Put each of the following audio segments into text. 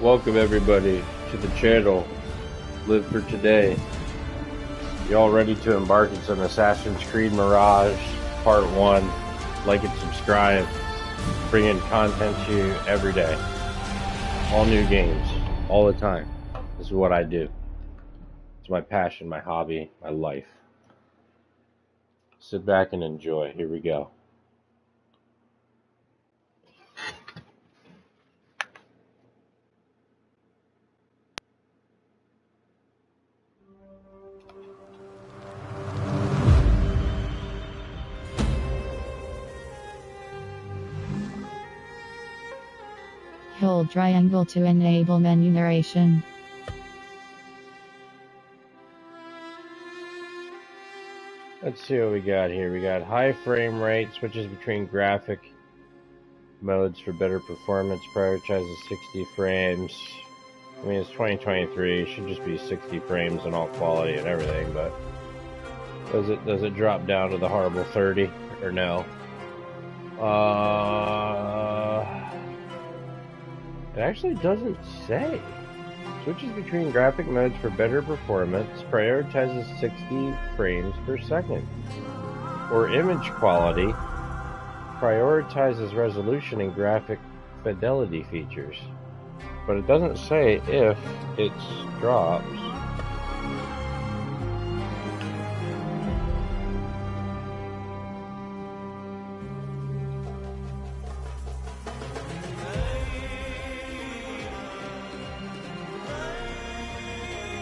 Welcome everybody to the channel. Live for today. Y'all ready to embark on some Assassin's Creed Mirage Part 1? Like and subscribe. Bringing content to you every day. All new games. All the time. This is what I do. It's my passion, my hobby, my life. Sit back and enjoy. Here we go. Hold triangle to enable menu narration. Let's see what we got here. We got high frame rate, switches between graphic modes for better performance, prioritizes 60 frames. I mean, it's 2023, it should just be 60 frames and all quality and everything, but does it drop down to the horrible 30 or no? It actually doesn't say. Switches between graphic modes for better performance, prioritizes 60 frames per second. Or image quality, prioritizes resolution and graphic fidelity features. But it doesn't say if it drops.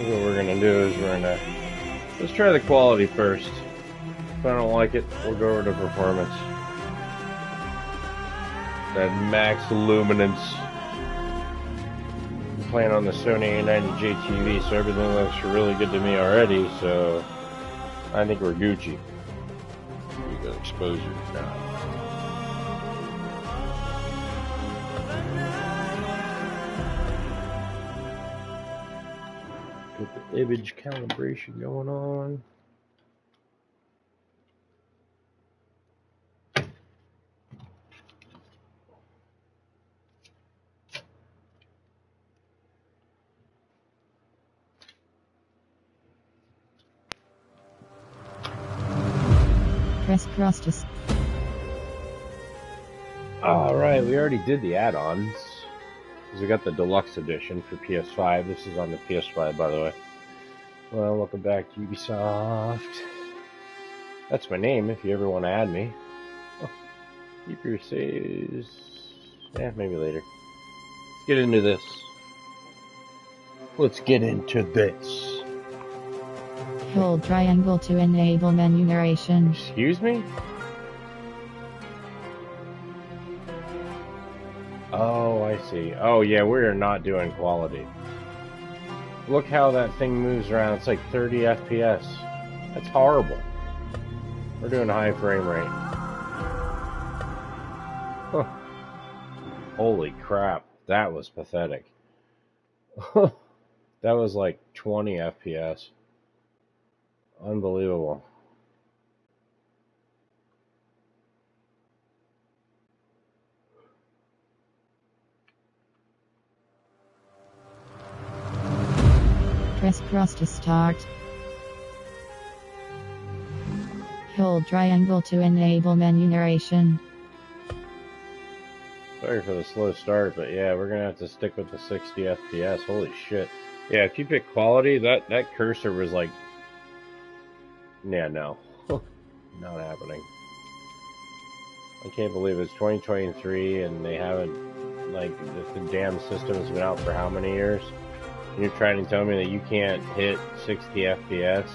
What we're gonna do is let's try the quality first. If I don't like it, we'll go over to performance. That max luminance. I'm playing on the Sony A90J TV, so everything looks really good to me already. So I think we're Gucci. We got exposure now. Get the image calibration going on. Press cross to. Alright, we already did the add-ons. We got the deluxe edition for PS5. This is on the PS5, by the way. Well, welcome back to Ubisoft. That's my name if you ever want to add me. Oh, keep your saves. Yeah, maybe later. Let's get into this. Let's get into this. Hold triangle to enable menu narration. Excuse me? Oh, I see. Oh, yeah, we're not doing quality. Look how that thing moves around. It's like 30 FPS. That's horrible. We're doing high frame rate. Huh. Holy crap. That was pathetic. That was like 20 FPS. Unbelievable. Press cross to start. Hold triangle to enable menu narration. Sorry for the slow start, but yeah, we're gonna have to stick with the 60 FPS. Holy shit. Yeah, if you pick quality, that cursor was like... Yeah, no. Not happening. I can't believe it's 2023 and they haven't... Like, the damn system's been out for how many years? You're trying to tell me that you can't hit 60 FPS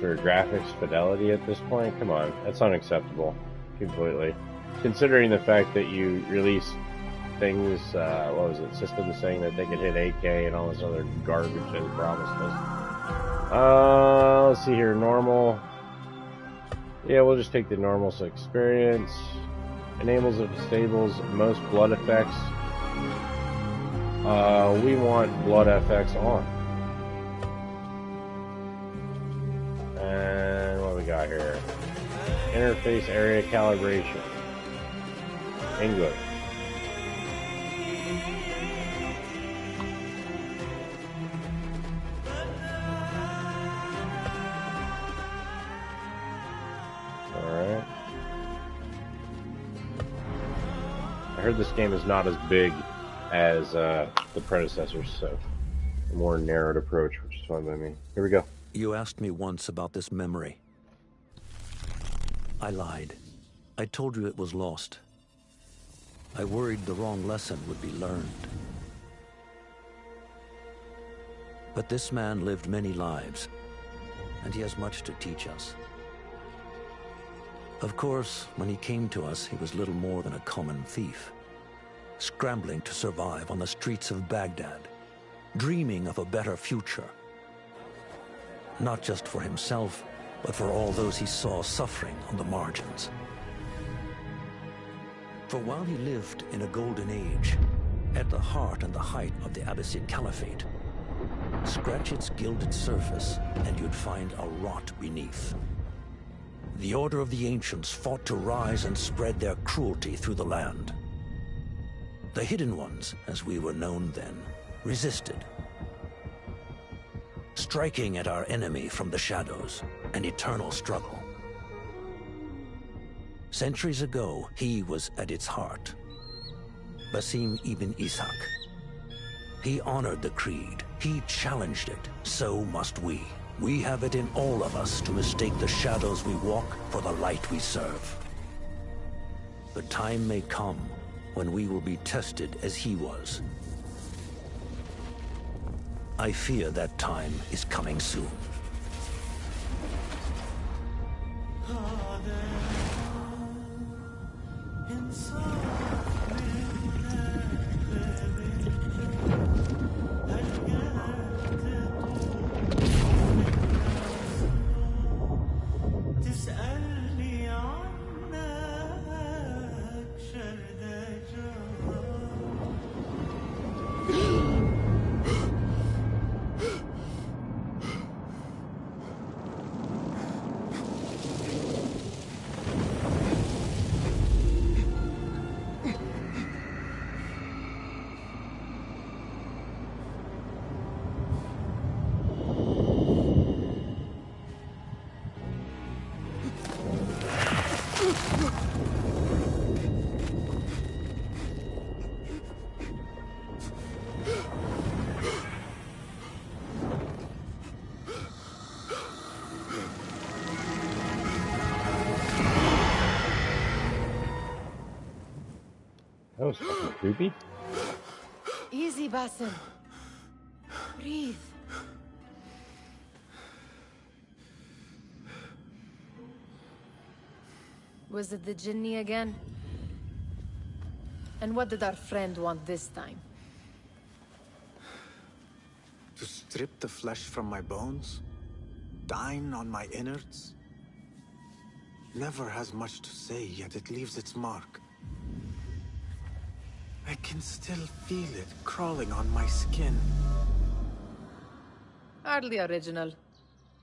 for graphics fidelity at this point? Come on, that's unacceptable. Completely. Considering the fact that you release things, what was it, systems saying that they could hit 8K and all this other garbage that they promised us. Let's see here, normal. Yeah, we'll just take the normal experience. Enables or disables most blood effects. We want blood FX on. And what we got here? Interface area calibration. English. heard this game is not as big as the predecessors, so a more narrowed approach, which is fine by me. Here we go. You asked me once about this memory. I lied. I told you it was lost. I worried the wrong lesson would be learned. But this man lived many lives, and he has much to teach us. Of course, when he came to us, he was little more than a common thief, scrambling to survive on the streets of Baghdad, dreaming of a better future. Not just for himself, but for all those he saw suffering on the margins. For while he lived in a golden age, at the heart and the height of the Abbasid Caliphate, scratch its gilded surface and you'd find a rot beneath. The Order of the Ancients fought to rise and spread their cruelty through the land. The Hidden Ones, as we were known then, resisted, striking at our enemy from the shadows, an eternal struggle. Centuries ago, he was at its heart, Basim ibn Ishaq. He honored the creed, he challenged it, so must we. We have it in all of us to mistake the shadows we walk for the light we serve. The time may come when we will be tested as he was. I fear that time is coming soon. That was fucking creepy. Easy, Basim. Breathe. Was it the Jinni again? And what did our friend want this time? To strip the flesh from my bones? Dine on my innards? Never has much to say, yet it leaves its mark. I can still feel it crawling on my skin. Hardly original.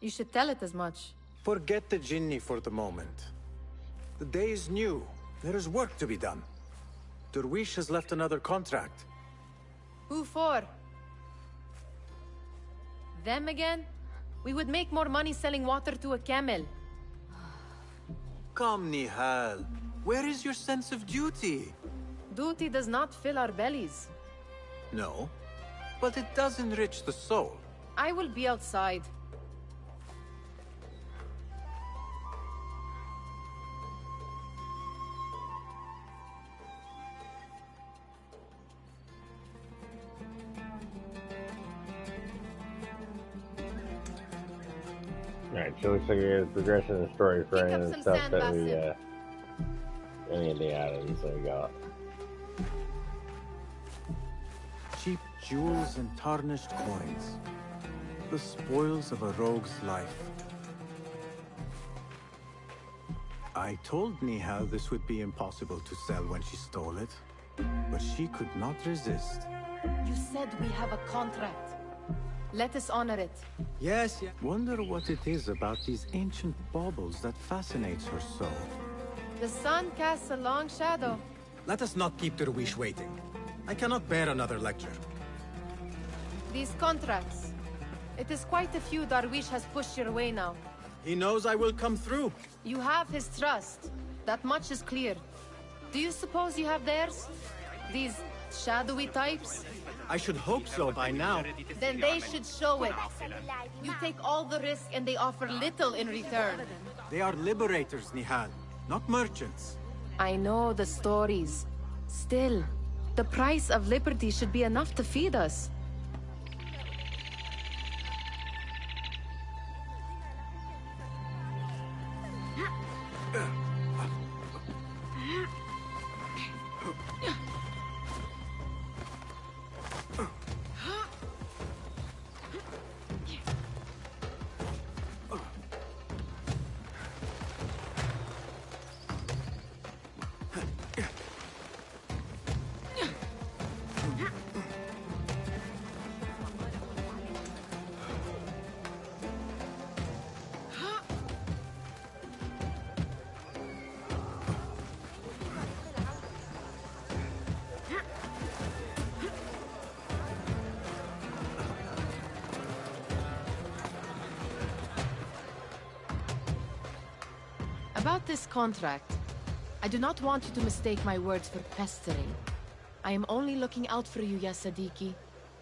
You should tell it as much. Forget the Jinni for the moment. The day is new. There is work to be done. Derwish has left another contract. Who for? Them again? We would make more money selling water to a camel. Come, Nihal. Where is your sense of duty? Duty does not fill our bellies. No, but it does enrich the soul. I will be outside. Alright, so it looks like we got a progression in the story for Pick any up of the some stuff sand, that we, Basim. any of the add-ins that we got. Cheap jewels and tarnished coins. The spoils of a rogue's life. I told Nihal this would be impossible to sell when she stole it, but she could not resist. You said we have a contract. Let us honor it. Yes. Wonder what it is about these ancient baubles that fascinates her so. The sun casts a long shadow. Let us not keep Derwish waiting. I cannot bear another lecture. These contracts. It is quite a few Darwish has pushed your way now. He knows I will come through. You have his trust. That much is clear. Do you suppose you have theirs? These shadowy types? I should hope so by now. Then they should show it. You take all the risk and they offer little in return. They are liberators, Nihal, not merchants. I know the stories. Still, the price of liberty should be enough to feed us. About this contract, I do not want you to mistake my words for pestering. I am only looking out for you, ya Sadiki.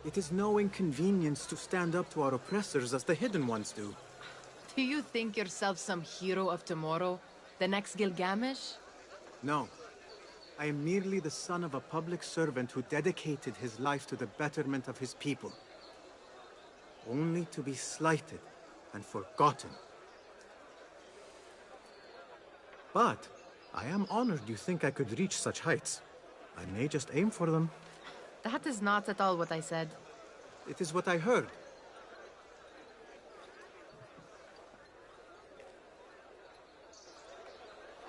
It is no inconvenience to stand up to our oppressors as the Hidden Ones do. Do you think yourself some hero of tomorrow? The next Gilgamesh? No. I am merely the son of a public servant who dedicated his life to the betterment of his people. Only to be slighted and forgotten. But I am honored you think I could reach such heights. I may just aim for them. That is not at all what I said. It is what I heard.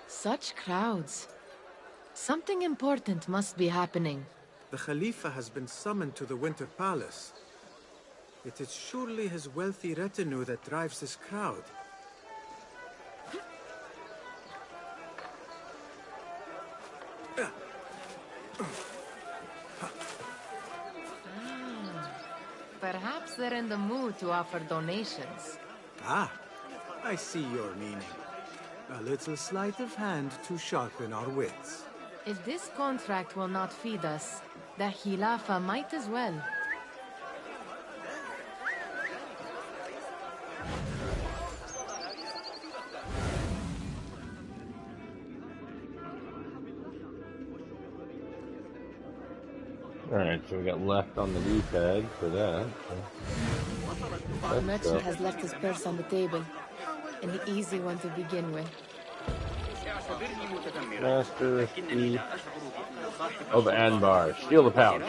Such crowds. Something important must be happening. The Khalifa has been summoned to the Winter Palace. It is surely his wealthy retinue that drives this crowd. Perhaps they're in the mood to offer donations. Ah, I see your meaning. A little sleight of hand to sharpen our wits. If this contract will not feed us, the Khilafa might as well. Alright, so we got left on the D-pad for that. The merchant has left his purse on the table. An easy one to begin with. Master key of Anbar. Steal the pouch.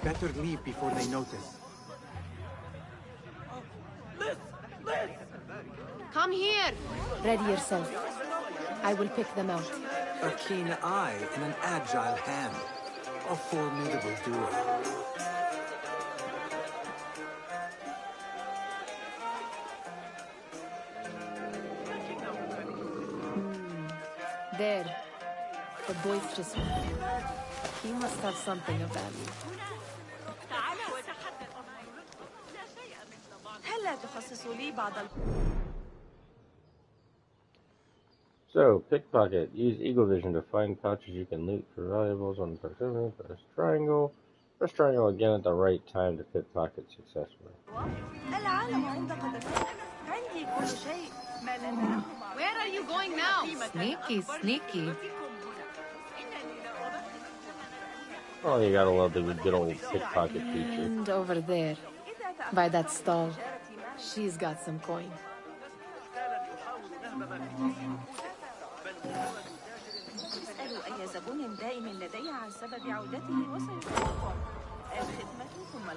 Better leave before they notice. Come here! Ready yourself. I will pick them out. A keen eye and an agile hand. A formidable duo. There. The boisterous one. He must have something of value. So, pickpocket. Use eagle vision to find pouches you can loot for valuables on the proximity. Press triangle. Press triangle again at the right time to pickpocket successfully. Where are you going now? Sneaky, sneaky. Oh, you gotta love the good old pickpocket feature. And over there, by that stall, she's got some coin.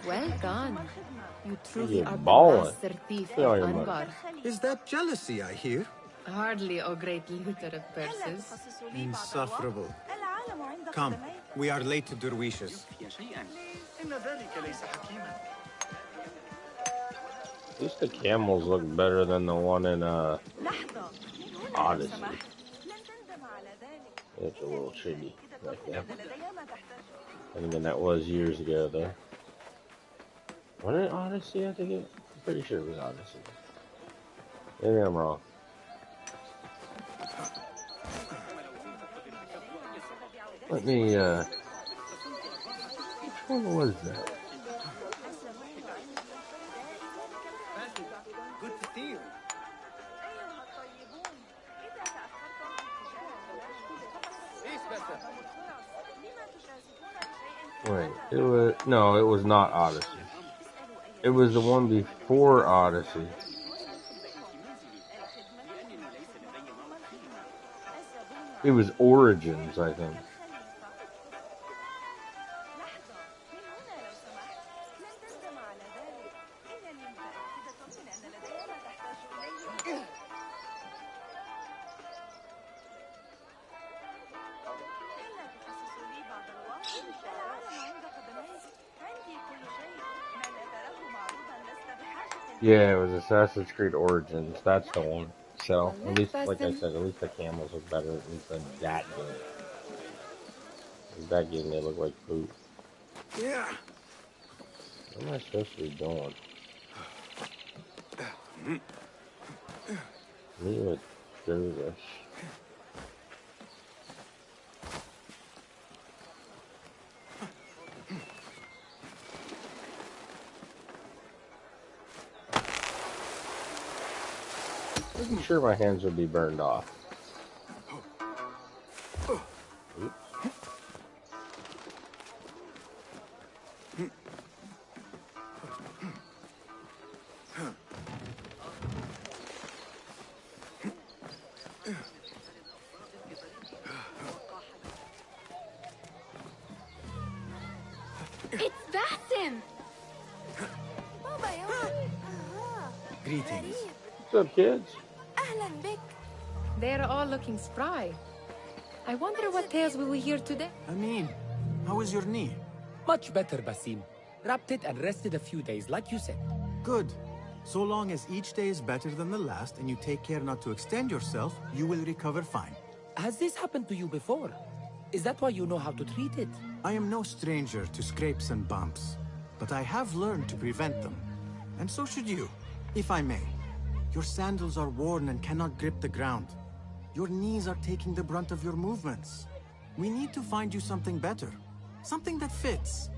Well done. You truly are the master thief of Anbar. Is that jealousy I hear? Hardly a great looter of purses. Insufferable. Come, we are late to Derwishes. At least the camels look better than the one in Odyssey. It's a little shitty like that. And again, that was years ago though. Was it Odyssey? I think I'm pretty sure it was Odyssey. Maybe I'm wrong. Let me, what was that? Good to see you. Wait, it was not Odyssey. It was the one before Odyssey. It was Origins, I think. Yeah, it was Assassin's Creed Origins. That's the one. So, at least, like I said, at least the camels look better. At least in that game. In that game, they look like poop. Yeah. What am I supposed to be doing? Me would do this. I'm sure my hands would be burned off. Oops. It's Basim! Greetings. What's up, kids? They're all looking spry. I wonder what tales we will hear today. Amin, how is your knee? Much better, Basim. Wrapped it and rested a few days, like you said. Good. So long as each day is better than the last and you take care not to extend yourself, you will recover fine. Has this happened to you before? Is that why you know how to treat it? I am no stranger to scrapes and bumps, but I have learned to prevent them. And so should you, if I may. Your sandals are worn and cannot grip the ground. Your knees are taking the brunt of your movements. We need to find you something better. Something that fits.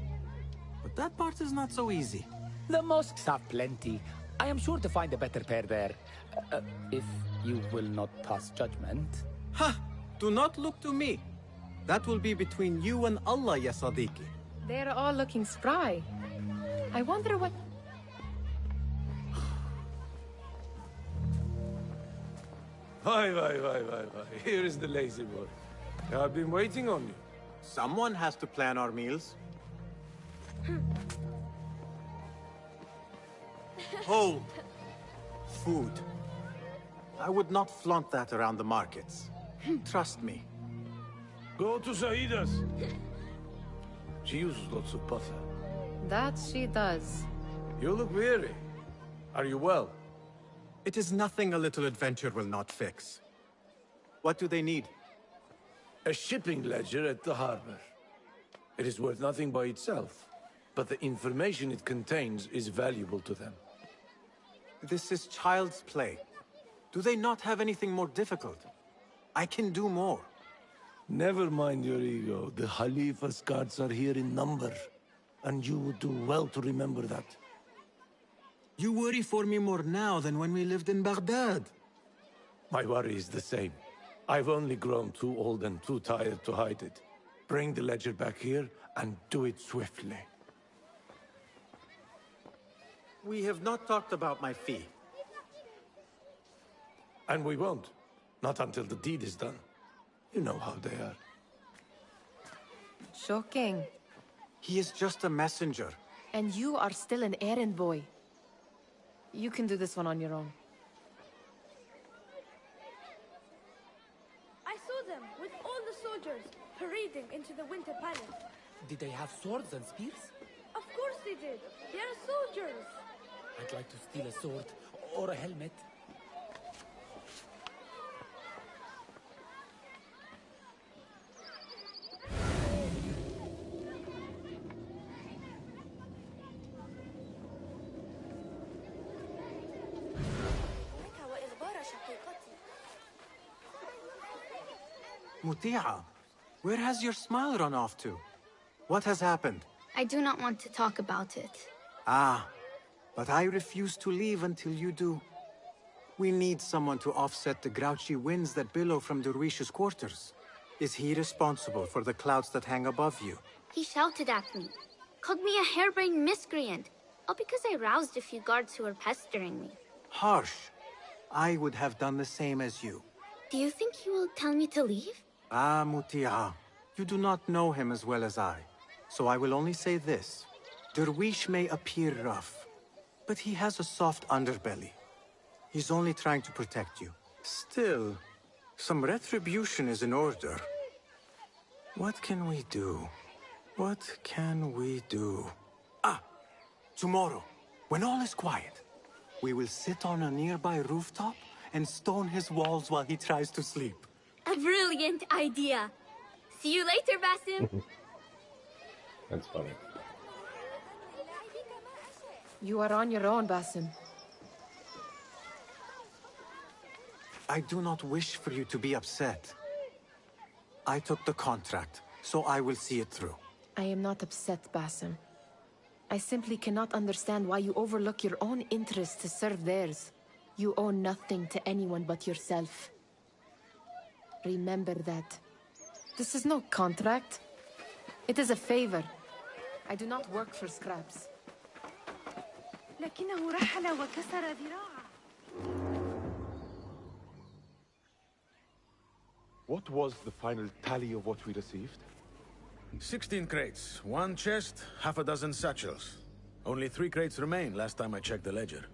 But that part is not so easy. The mosques have plenty. I am sure to find a better pair there. If you will not pass judgment. Ha! Do not look to me. That will be between you and Allah, ya Sadiqi. They're all looking spry. I wonder what... Vai. Here is the lazy boy. I've been waiting on you. Someone has to plan our meals. Hold. Food. I would not flaunt that around the markets. Trust me. Go to Saida's. She uses lots of butter. That she does. You look weary. Are you well? It is nothing a little adventure will not fix. What do they need? A shipping ledger at the harbor. It is worth nothing by itself, but the information it contains is valuable to them. This is child's play. Do they not have anything more difficult? I can do more. Never mind your ego. The Khalifa's guards are here in number, and you would do well to remember that. You worry for me more now than when we lived in Baghdad. My worry is the same. I've only grown too old and too tired to hide it. Bring the ledger back here, and do it swiftly. We have not talked about my fee. And we won't. Not until the deed is done. You know how they are. Shocking. He is just a messenger. And you are still an errand boy. You can do this one on your own. I saw them with all the soldiers parading into the Winter Palace. Did they have swords and spears? Of course they did. They are soldiers. I'd like to steal a sword or a helmet. Muti'a, Where has your smile run off to? What has happened? I do not want to talk about it. Ah, but I refuse to leave until you do. We need someone to offset the grouchy winds that billow from Derwish's quarters. Is he responsible for the clouds that hang above you? He shouted at me, called me a harebrained miscreant, all because I roused a few guards who were pestering me. Harsh. I would have done the same as you. Do you think he will tell me to leave? Ah, Mutiara, you do not know him as well as I. So I will only say this. Derwish may appear rough, but he has a soft underbelly. He's only trying to protect you. Still, some retribution is in order. What can we do? What can we do? Ah! Tomorrow, when all is quiet, we will sit on a nearby rooftop and stone his walls while he tries to sleep. A brilliant idea. See you later, Basim. That's funny. You are on your own, Basim. I do not wish for you to be upset. I took the contract, so I will see it through. I am not upset, Basim. I simply cannot understand why you overlook your own interests to serve theirs. You owe nothing to anyone but yourself. Remember that. This is no contract. It is a favor. I do not work for scraps. لكنه رحل وكسر ذراعه. What was the final tally of what we received? 16 crates, 1 chest, half a dozen satchels. Only 3 crates remain last time I checked the ledger.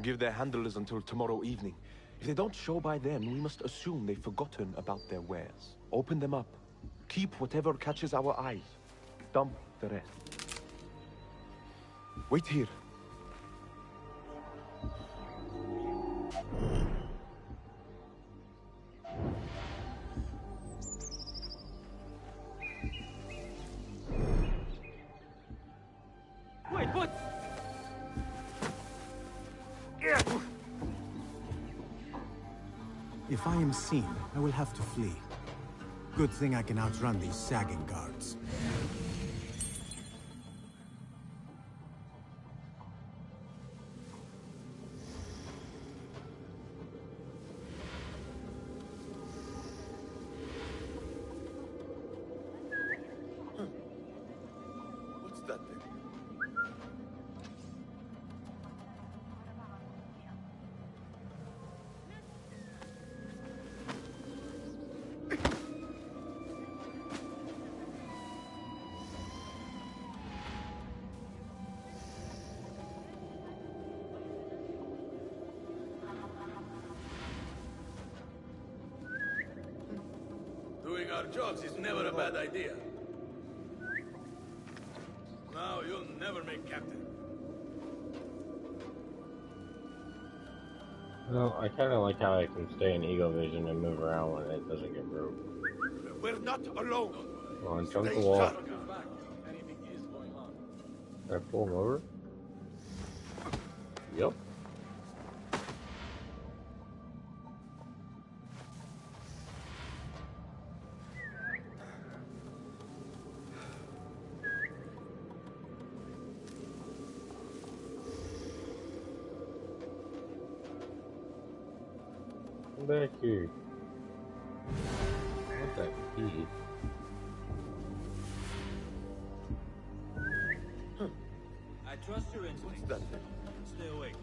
Give their handlers until tomorrow evening. If they don't show by then, we must assume they've forgotten about their wares. Open them up. Keep whatever catches our eyes. Dump the rest. Wait here. Wait, what? If I am seen, I will have to flee. Good thing I can outrun these sagging guards. What's that thing? Doing our jobs is never a bad idea. Now you'll never make captain. Well, I kind of like how I can stay in Eagle Vision and move around when it doesn't get broke. We're not alone. Come on, jump the Stay wall. sharp. Can I pull him over? Yep. Come back here. What's that key? I trust your instincts. Stay awake.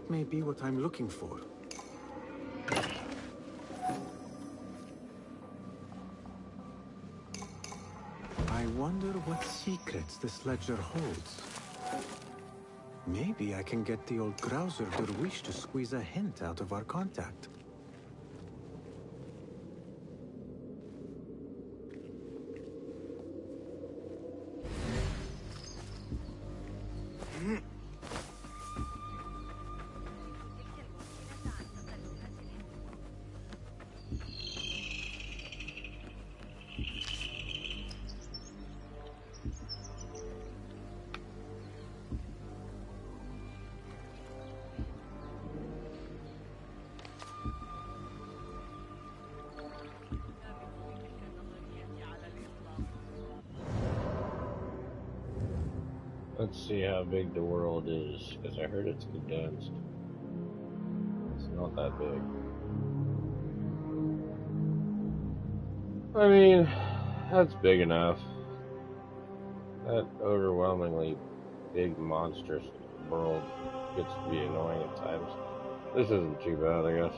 That may be what I'm looking for. I wonder what secrets this ledger holds. Maybe I can get the old grouser Derwish to squeeze a hint out of our contact. Let's see how big the world is, because I heard it's condensed. It's not that big. I mean, that's big enough. That overwhelmingly big, monstrous world gets to be annoying at times. This isn't too bad, I guess.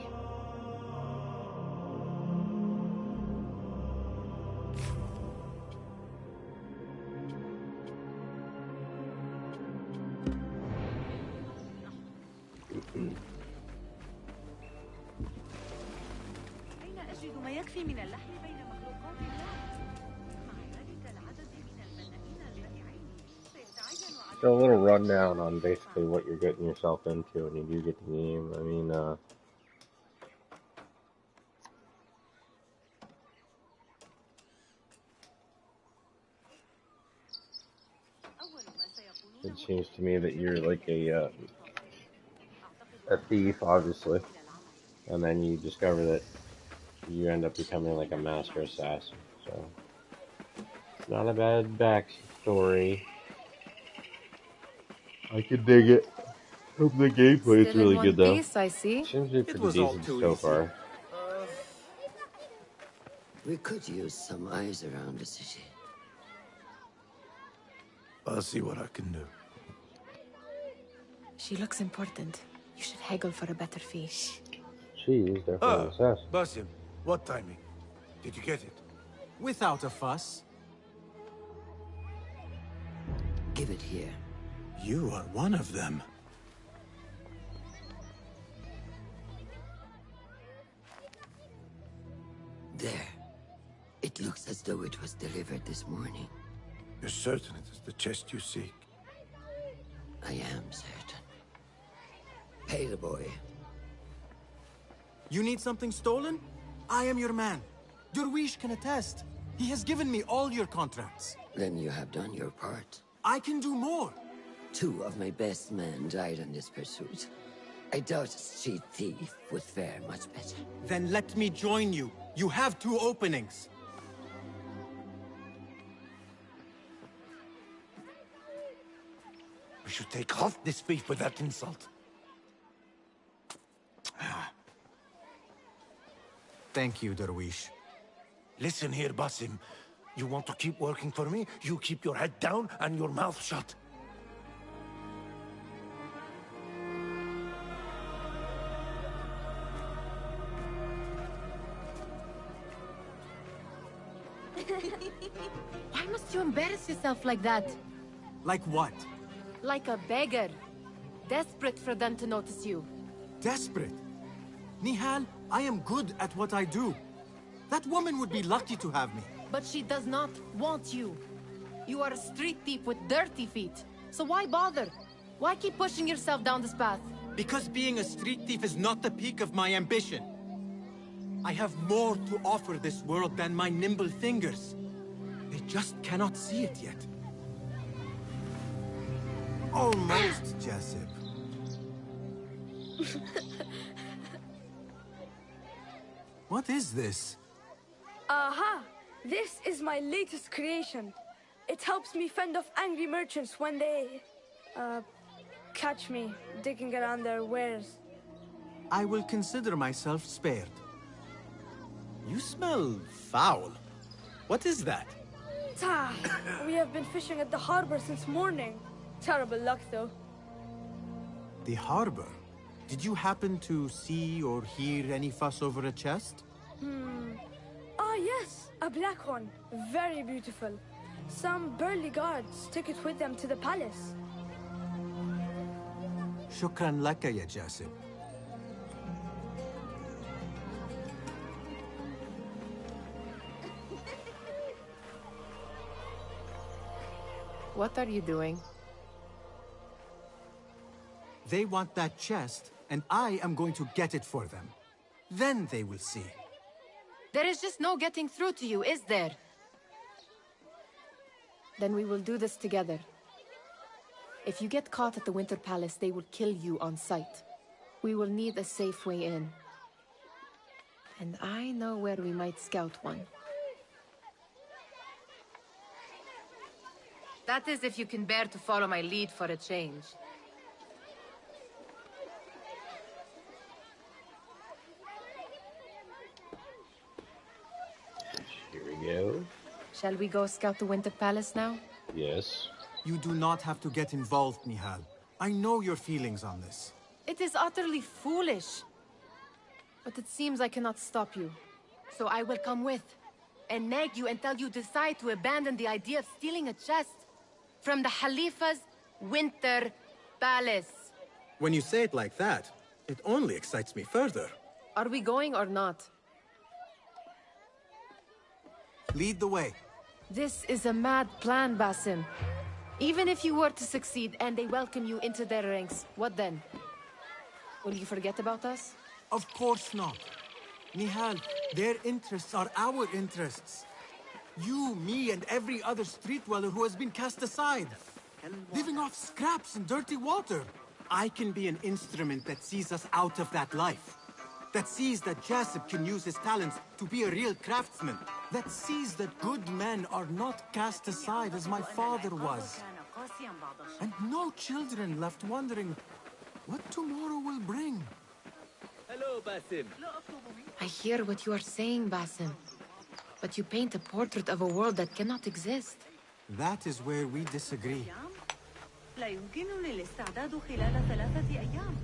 So a little rundown on basically what you're getting yourself into when you do get the game. I mean, it seems to me that you're like a thief, obviously, and then you discover that you end up becoming like a master assassin. So it's not a bad backstory. I can dig it. Hope the gameplay is really good though. Piece, I see. Seems to be pretty decent so far. We could use some eyes around the city. I'll see what I can do. She looks important. You should haggle for a better fee. She is definitely an assassin. Basim, what timing? Did you get it? Without a fuss. Give it here. You are one of them. There. It looks as though it was delivered this morning. You're certain it is the chest you seek? I am certain. Pay the boy. You need something stolen? I am your man. Derwish can attest. He has given me all your contracts. Then you have done your part. I can do more. 2 of my best men died in this pursuit. I doubt a street thief would fare much better. Then let me join you. You have 2 openings. We should take off this thief with that insult. Thank you, Derwish. Listen here, Basim. You want to keep working for me? You keep your head down and your mouth shut. Why must you embarrass yourself like that? Like what? Like a beggar. Desperate for them to notice you. Desperate? Nihal, I am good at what I do. That woman would be lucky to have me. But she does not want you. You are a street thief with dirty feet. So why bother? Why keep pushing yourself down this path? Because being a street thief is not the peak of my ambition. I have more to offer this world than my nimble fingers. They just cannot see it yet. Almost, Jessup. What is this? Aha! This is my latest creation. It helps me fend off angry merchants when they... catch me digging around their wares. I will consider myself spared. You smell foul. What is that? We have been fishing at the harbor since morning. Terrible luck, though. The harbor? Did you happen to see or hear any fuss over a chest? Ah, yes, a black one. Very beautiful. Some burly guards took it with them to the palace. Shukran laka ya Jasib. What are you doing? They want that chest, and I am going to get it for them. Then they will see. There is just no getting through to you, is there? Then we will do this together. If you get caught at the Winter Palace, they will kill you on sight. We will need a safe way in. And I know where we might scout one. That is if you can bear to follow my lead for a change. Here we go. Shall we go scout the Winter Palace now? Yes. You do not have to get involved, Nihal. I know your feelings on this. It is utterly foolish. But it seems I cannot stop you. So I will come with, and nag you until you decide to abandon the idea of stealing a chest from the Khalifa's Winter Palace. When you say it like that, it only excites me further. Are we going or not? Lead the way. This is a mad plan, Basim. Even if you were to succeed and they welcome you into their ranks, what then? Will you forget about us? Of course not. Nihal, their interests are our interests. You, me, and every other street dweller who has been cast aside. Living off scraps and dirty water. I can be an instrument that sees us out of that life. That sees that Jasib can use his talents to be a real craftsman. That sees that good men are not cast aside as my father was. And no children left wondering what tomorrow will bring. Hello, Basim. I hear what you are saying, Basim. But you paint a portrait of a world that cannot exist. That is where we disagree. لا يمكنني الاستعداد خلال 3 أيام.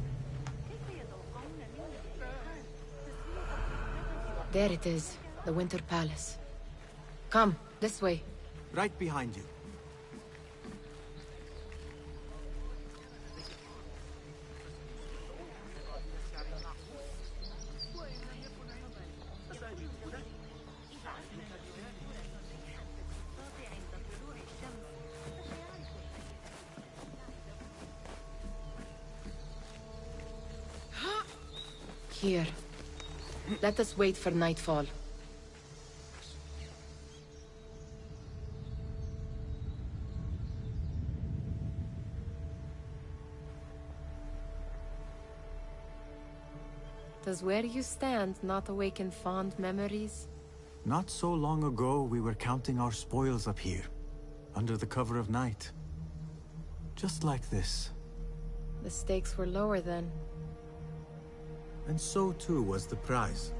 There it is, the Winter Palace. Come, this way. Right behind you. Here. Let us wait for nightfall. Does where you stand not awaken fond memories? Not so long ago, we were counting our spoils up here, under the cover of night. Just like this. The stakes were lower then. And so too was the prize.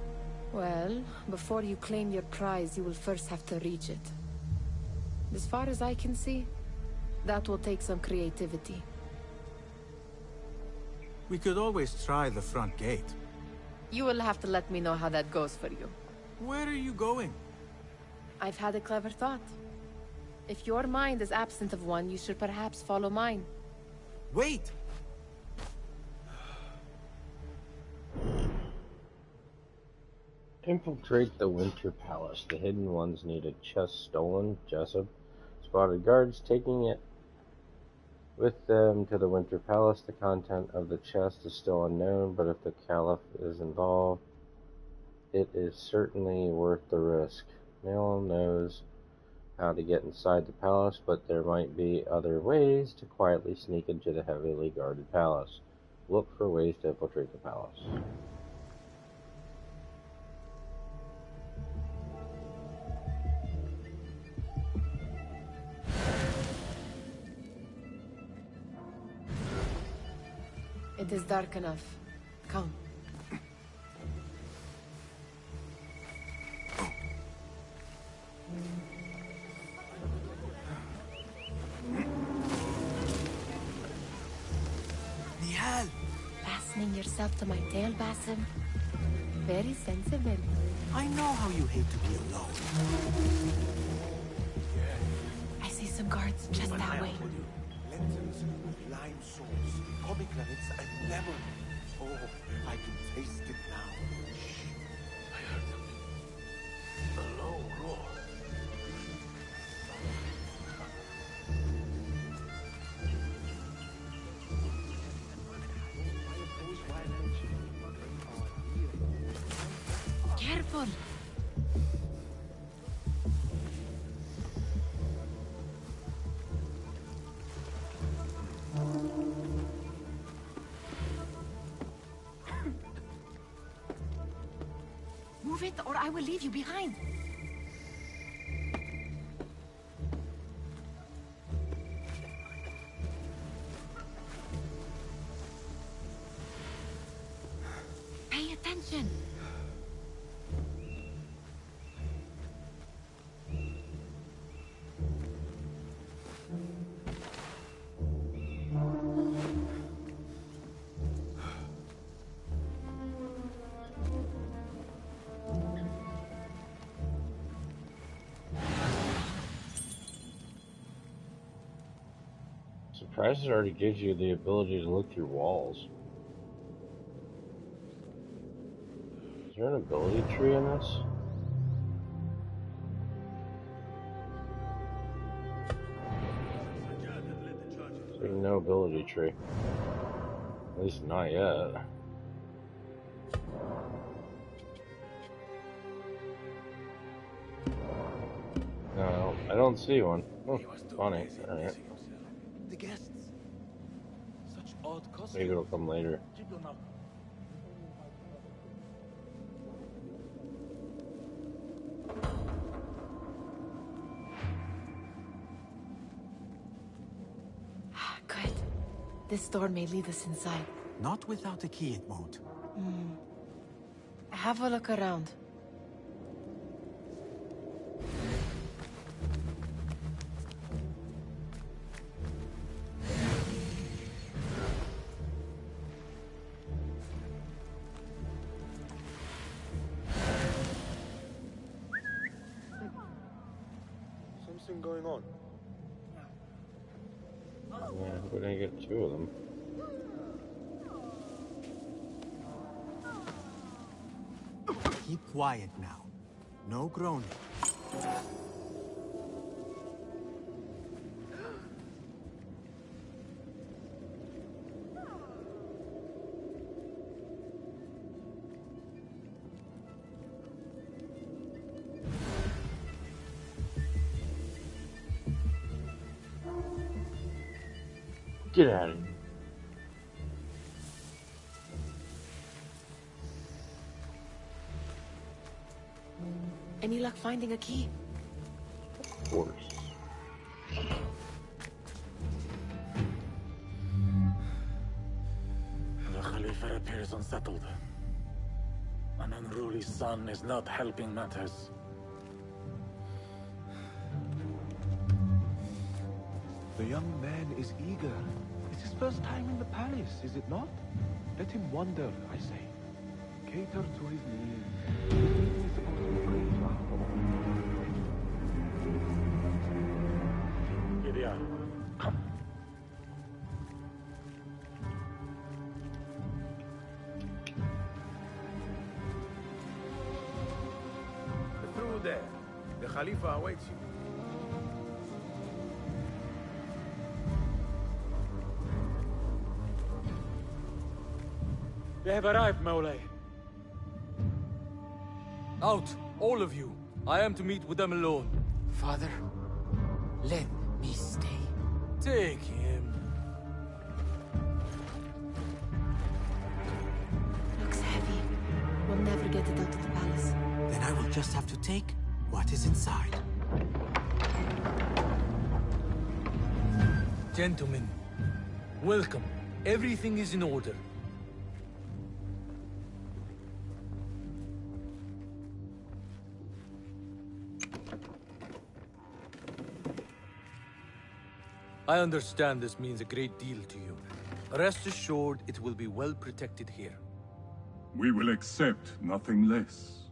Well, before you claim your prize, you will first have to reach it. As far as I can see, that will take some creativity. We could always try the front gate. You will have to let me know how that goes for you. Where are you going? I've had a clever thought. If your mind is absent of one, you should perhaps follow mine. Wait! Infiltrate the Winter Palace. The hidden ones need a chest stolen. Jessup spotted guards taking it with them to the Winter Palace. The content of the chest is still unknown, but if the Caliph is involved, it is certainly worth the risk. No one knows how to get inside the palace, but there might be other ways to quietly sneak into the heavily guarded palace. Look for ways to infiltrate the palace. It is dark enough. Come. Nihal! fastening yourself to my tail, Basim. Very sensible. I know how you hate to be alone. I see some guards just that way. Lentils with lime sauce, pomegranates and lemon. Oh, I can taste it now. Shh. I heard them. A low roar. Careful! Move it, or I will leave you behind. Pay attention. Surprised it already gives you the ability to look through walls. Is there an ability tree in this? There's no ability tree. At least not yet. No, I don't see one. Oh, funny. Alright. The guests. Such odd costumes. Maybe it'll come later. Keep them up. Good. This door may lead us inside. Not without a key, it won't. Have a look around. Something going on. Yeah, we're gonna get two of them. Keep quiet now. No groaning. Get out of here. Any luck finding a key? Of course. The Khalifa appears unsettled. An unruly son is not helping matters. The young man is eager. It's his first time in the palace, is it not? Let him wander, I say. Cater to his needs. He's supposed to be brave now. Gideon, come. Through there. The Khalifa awaits you. They have arrived, Maulay. Out, all of you. I am to meet with them alone. Father, let me stay. Take him. Looks heavy. We'll never get it out of the palace. Then I will just have to take what is inside. Gentlemen, welcome. Everything is in order. I understand this means a great deal to you. Rest assured, it will be well protected here. We will accept nothing less.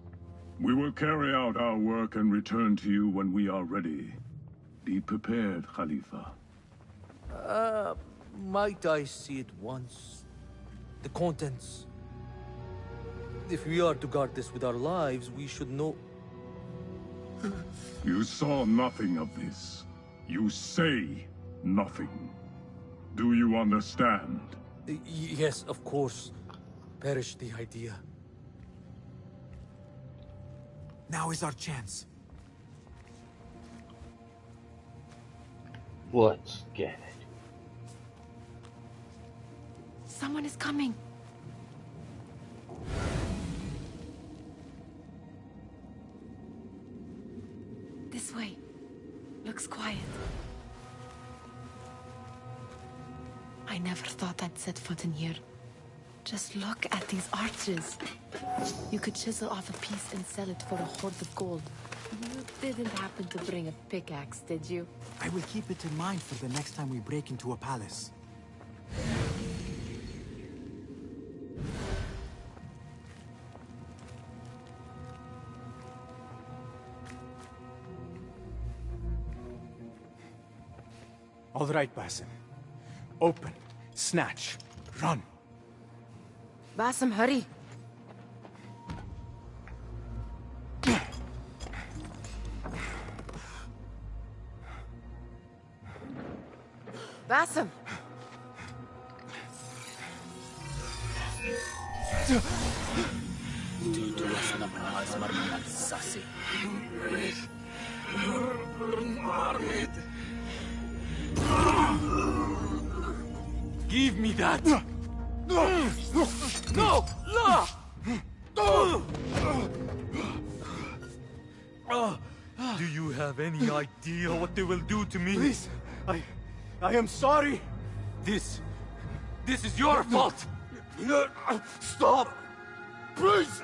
We will carry out our work and return to you when we are ready. Be prepared, Khalifa. Might I see it once? The contents. If we are to guard this with our lives, we should know... You saw nothing of this. You say nothing. Do you understand? Yes, of course. Perish the idea. Now is our chance. Let's get it. Someone is coming. This way. Looks quiet. I never thought I'd set foot in here. Just look at these arches. You could chisel off a piece and sell it for a hoard of gold. You didn't happen to bring a pickaxe, did you? I will keep it in mind for the next time we break into a palace. All right, Basim. Open, snatch, run. Basim, hurry. Basim! Give me that! No! No! Do you have any idea what they will do to me? Please, I am sorry. This is your fault! Stop! Please!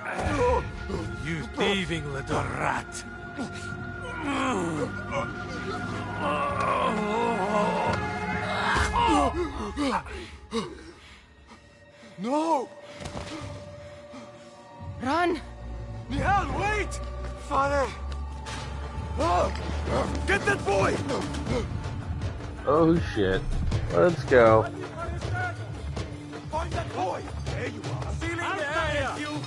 You thieving little rat! No! Run! Nihal, wait! Father! Get that boy! Oh shit. Let's go. Find that boy! There you are! Ceiling behind you!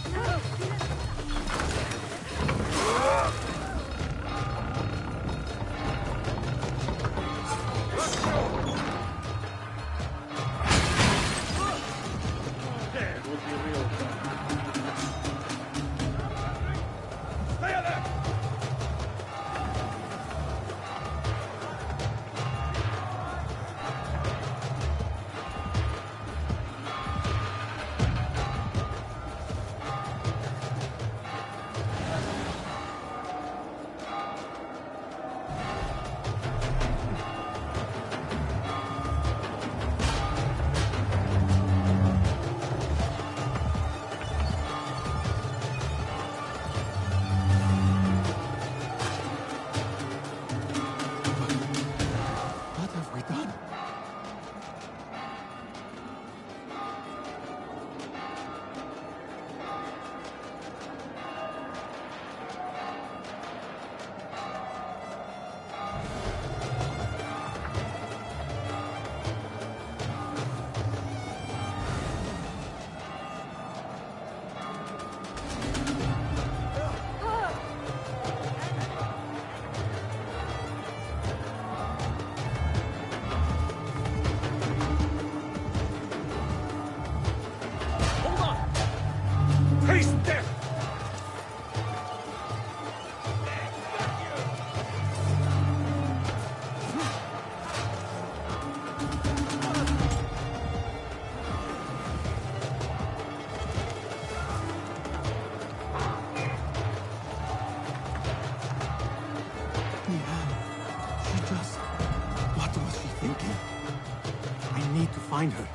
Find her.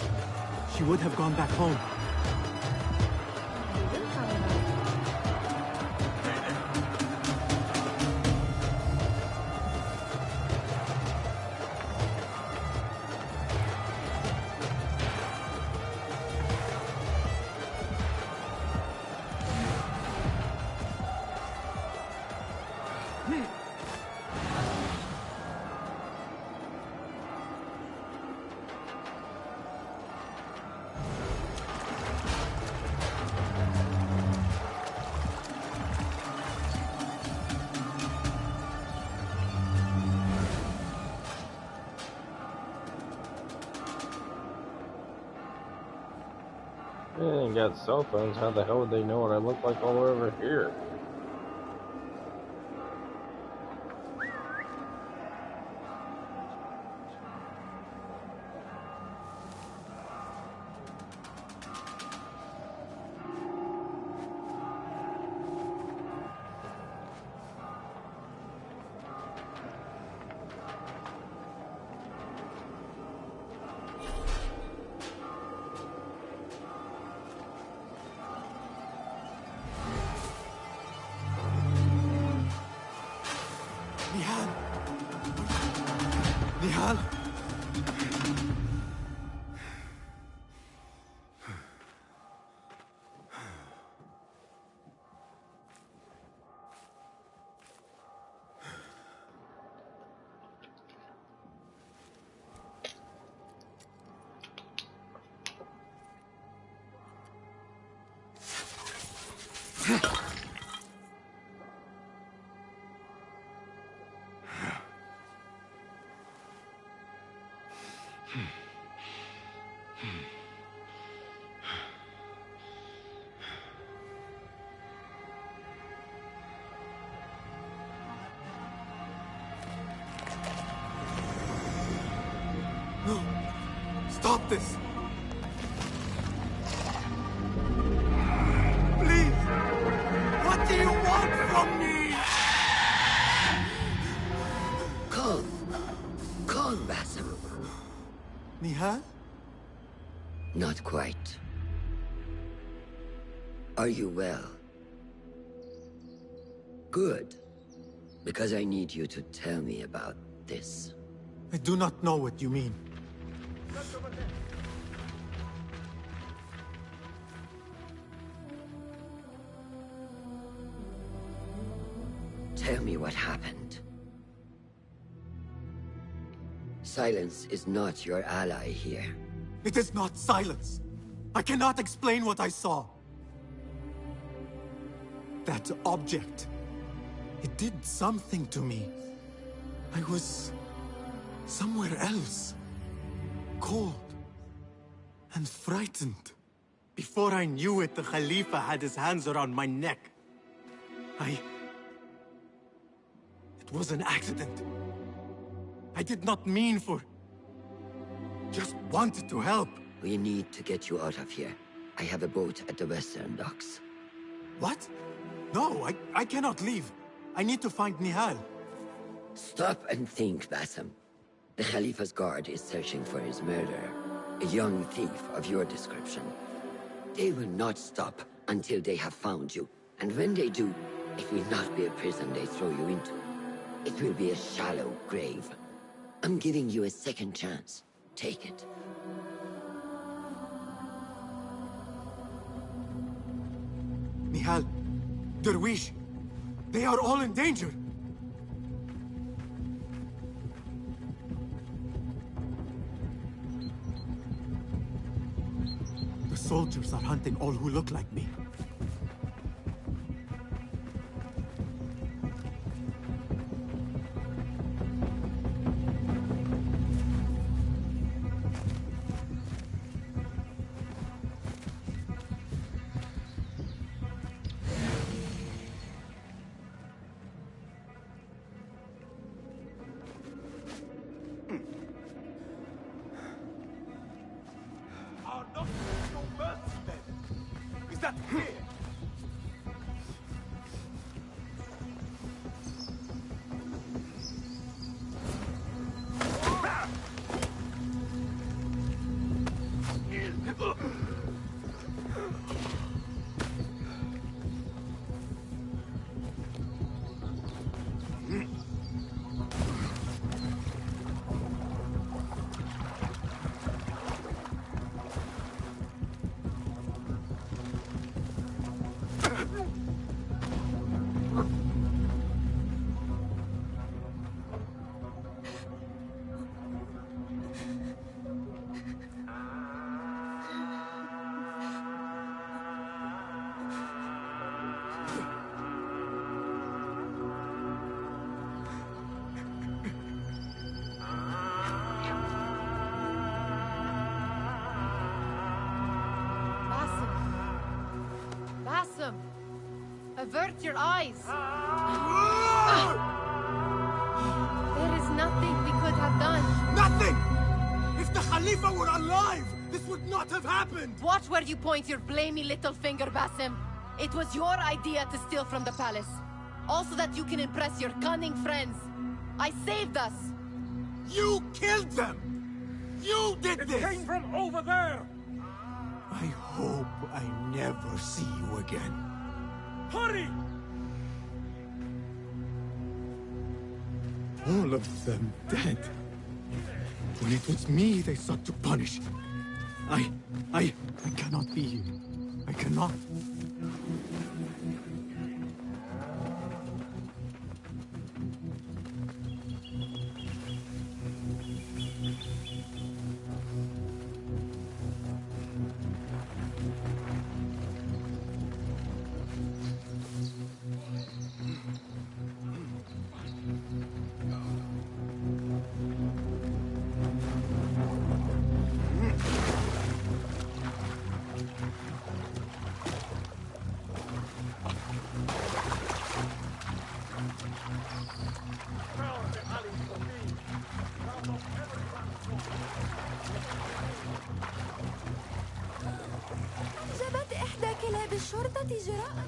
She would have gone back home. They ain't got cell phones. How the hell would they know what I look like all over here? Nihal? No! Stop this! Please! What do you want from me? Calm. Calm, Basim. Nihal? Not quite. Are you well? Good. Because I need you to tell me about this. I do not know what you mean. Tell me what happened. Silence is not your ally here. It is not silence. I cannot explain what I saw. That object. It did something to me. I was somewhere else. Cold. And frightened. Before I knew it, the Khalifa had his hands around my neck. It was an accident. I did not mean for... Just wanted to help. We need to get you out of here. I have a boat at the western docks. What? No, I cannot leave. I need to find Nihal. Stop and think, Basim. The Khalifa's guard is searching for his murderer. A young thief of your description. They will not stop until they have found you. And when they do, it will not be a prison they throw you into. It will be a shallow grave. I'm giving you a second chance. Take it. Nihal, Derwish, they are all in danger. The soldiers are hunting all who look like me. Are not your mercy men? Is that out your eyes. There is nothing we could have done. Nothing! If the Khalifa were alive, this would not have happened! Watch where you point your blamey little finger, Basim. It was your idea to steal from the palace. Also that you can impress your cunning friends. I saved us. You killed them! You did this! It came from over there! I hope I never see you again. Hurry! All of them dead. When it was me they sought to punish. I cannot be here. I cannot. جابت إحدى كلاب الشرطة جراء.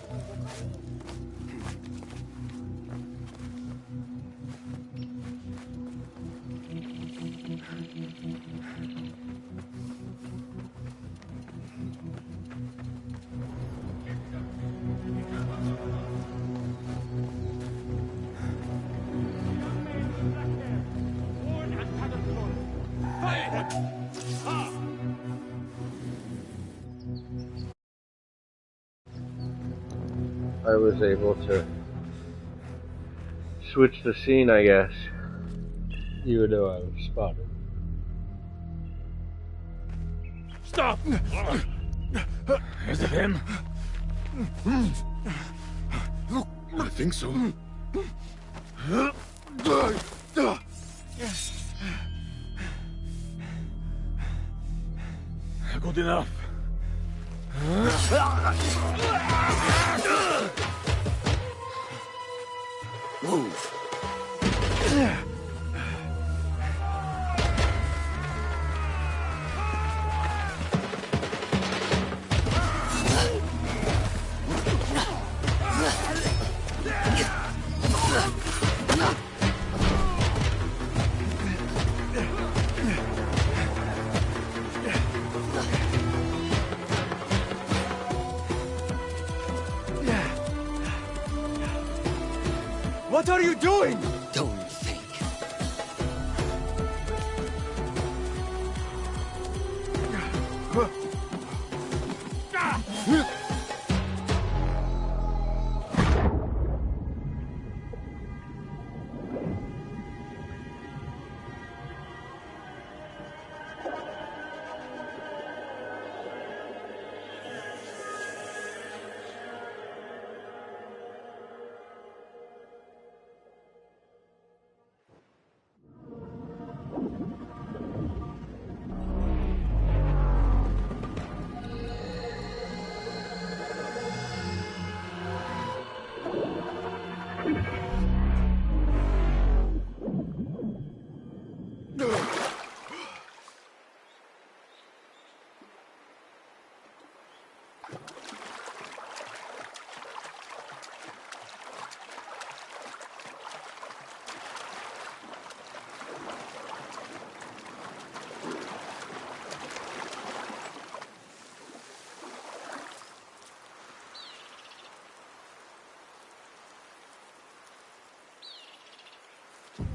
I was able to switch the scene, I guess, even though I was spotted. Stop! Is it him? I think so. Good enough. Move. What are you doing? Don't think.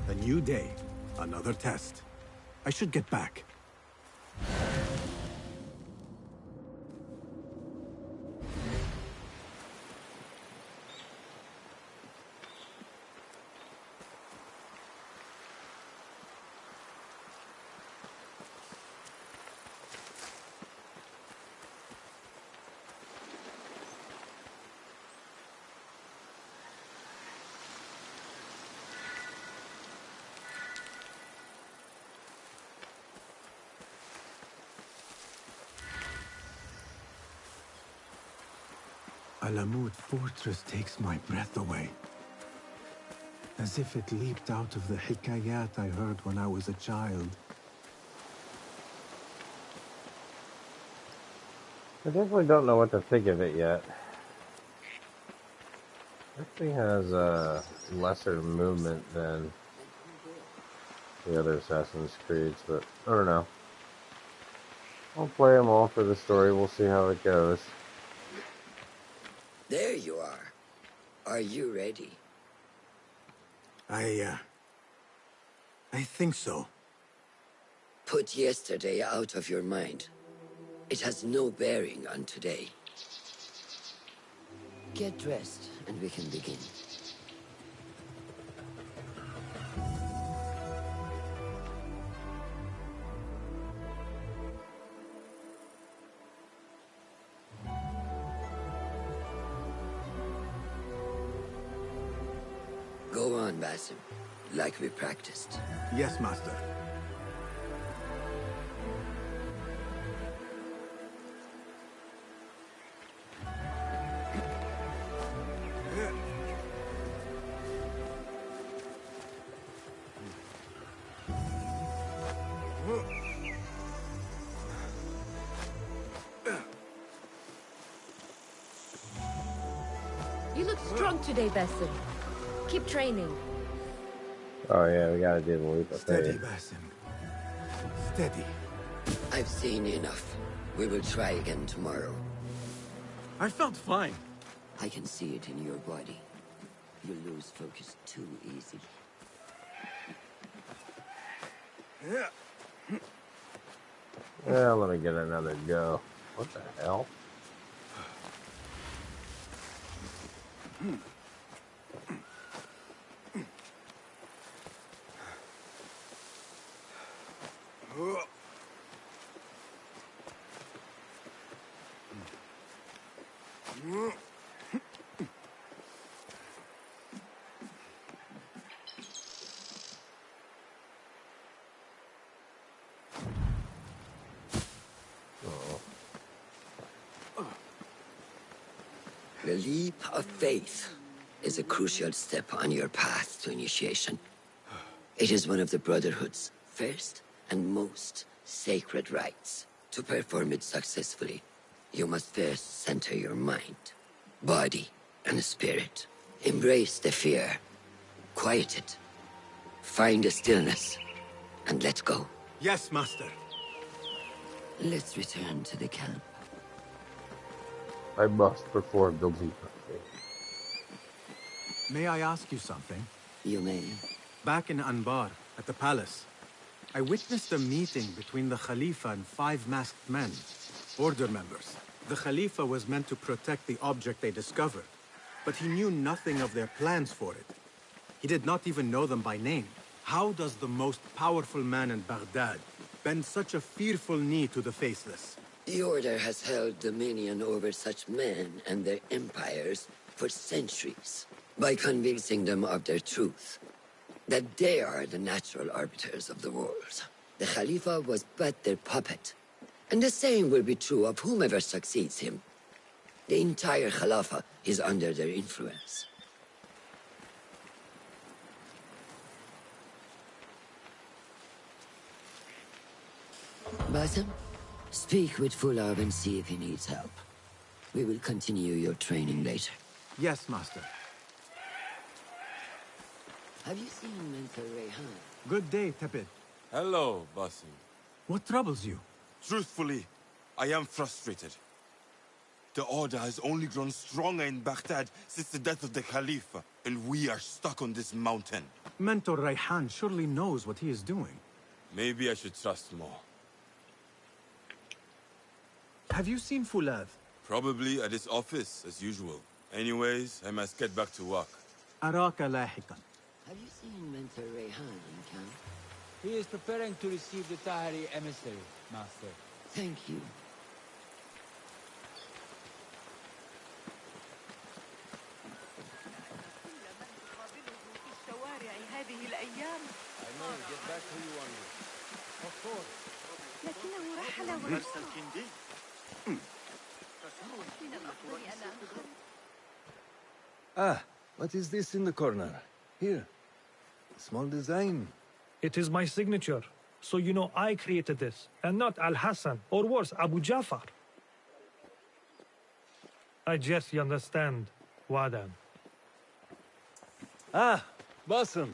A new day, another test. I should get back. Alamut fortress takes my breath away. As if it leaped out of the hikayat I heard when I was a child. I definitely don't know what to think of it yet. This thing has a lesser movement than the other Assassin's Creeds, but I don't know. I'll play them all for the story. We'll see how it goes. There you are. Are you ready? I think so. Put yesterday out of your mind. It has no bearing on today. Get dressed, and we can begin. Go on, Basim, like we practiced. Yes, Master. You look strong today, Basim. Keep training. Oh yeah, we gotta do the leap of Steady, faith. Basim. Steady. I've seen enough. We will try again tomorrow. I felt fine. I can see it in your body. You lose focus too easily. Yeah, let me get another go. What the hell? The leap of faith is a crucial step on your path to initiation. It is one of the Brotherhood's first and most sacred rites. To perform it successfully, you must first center your mind, body, and spirit. Embrace the fear. Quiet it. Find a stillness, and let go. Yes, Master. Let's return to the camp. I must perform the leap of faith. May I ask you something? You may. Back in Anbar, at the palace, I witnessed a meeting between the Khalifa and 5 masked men, Order members. The Khalifa was meant to protect the object they discovered, but he knew nothing of their plans for it. He did not even know them by name. How does the most powerful man in Baghdad bend such a fearful knee to the faceless? The Order has held dominion over such men and their empires for centuries, by convincing them of their truth, that they are the natural arbiters of the world. The Khalifa was but their puppet, and the same will be true of whomever succeeds him. The entire Khalifa is under their influence. Basim, speak with Fulab and see if he needs help. We will continue your training later. Yes, Master. Have you seen Mentor Rayhan? Good day, Tepid. Hello, Basim. What troubles you? Truthfully, I am frustrated. The Order has only grown stronger in Baghdad since the death of the Khalifa, and we are stuck on this mountain. Mentor Rayhan surely knows what he is doing. Maybe I should trust more. Have you seen Fulad? Probably at his office, as usual. Anyways, I must get back to work. أراك لاحقا. Have you seen Mentor Rayhan in camp? He is preparing to receive the Tahiri emissary, Master. Thank you. I know, get back who you want. Of course. لكنه رحل Ah, what is this in the corner? Here. Small design. It is my signature. So you know I created this, and not Al-Hassan, or worse, Abu Jafar. I just understand, Wadan. Ah, Bassam.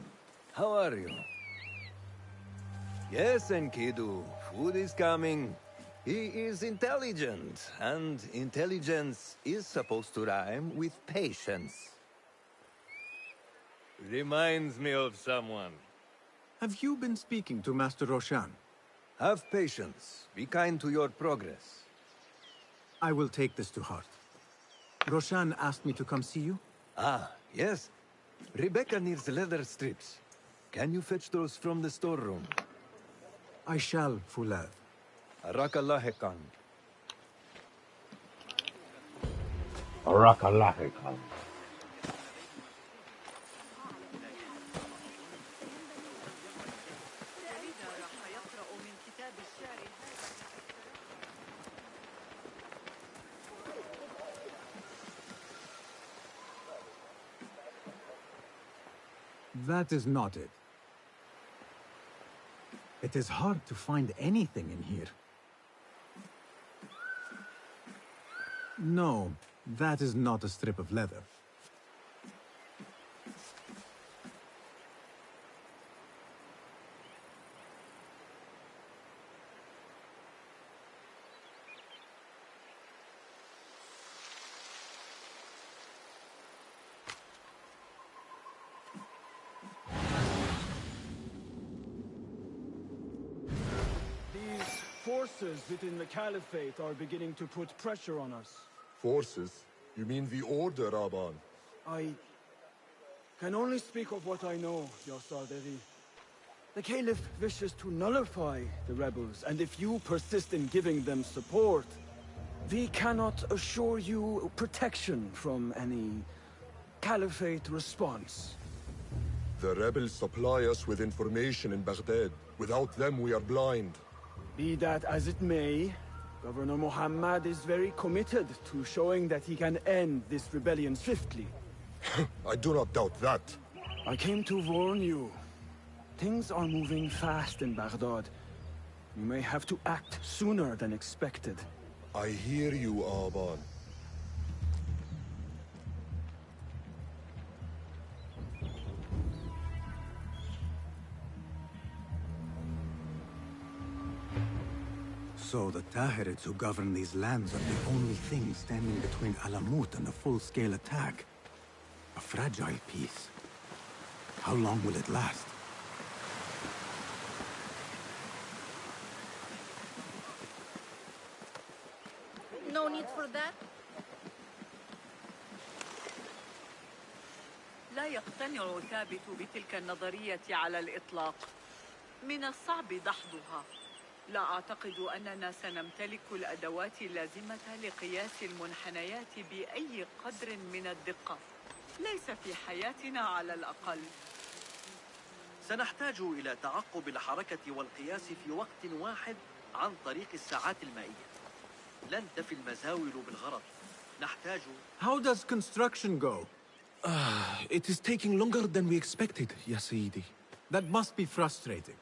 How are you? Yes, Enkidu. Food is coming. He is intelligent, and intelligence is supposed to rhyme with patience. Reminds me of someone. Have you been speaking to Master Roshan? Have patience. Be kind to your progress. I will take this to heart. Roshan asked me to come see you? Ah, yes. Rebecca needs leather strips. Can you fetch those from the storeroom? I shall, Fulad. Arakalahekan. Arakalahekan. That is not it. It is hard to find anything in here. No, that is not a strip of leather. Forces within the Caliphate are beginning to put pressure on us. Forces? You mean the Order, Aban? I can only speak of what I know, Yasarderi. The Caliph wishes to nullify the rebels, and if you persist in giving them support, we cannot assure you protection from any Caliphate response. The rebels supply us with information in Baghdad. Without them, we are blind. Be that as it may, Governor Muhammad is very committed to showing that he can end this rebellion swiftly. I do not doubt that. I came to warn you. Things are moving fast in Baghdad. You may have to act sooner than expected. I hear you, Aban. So the Tahirids who govern these lands are the only thing standing between Alamut and a full-scale attack. A fragile peace. How long will it last? No need for that. لا يقتنع ثابت بتلك النظرية على الإطلاق. من الصعب دحضها. لا أعتقد أننا سنمتلك الأدوات اللازمة لقياس المنحنيات بأي قدر من الدقة. ليس في حياتنا على الأقل. سنحتاج إلى تعقب الحركة والقياس في وقت واحد عن طريق الساعات المائية. لن تفي المزاول بالغرض. نحتاج. How does construction go? It is taking longer than we expected, Ya Sayyidi. That must be frustrating.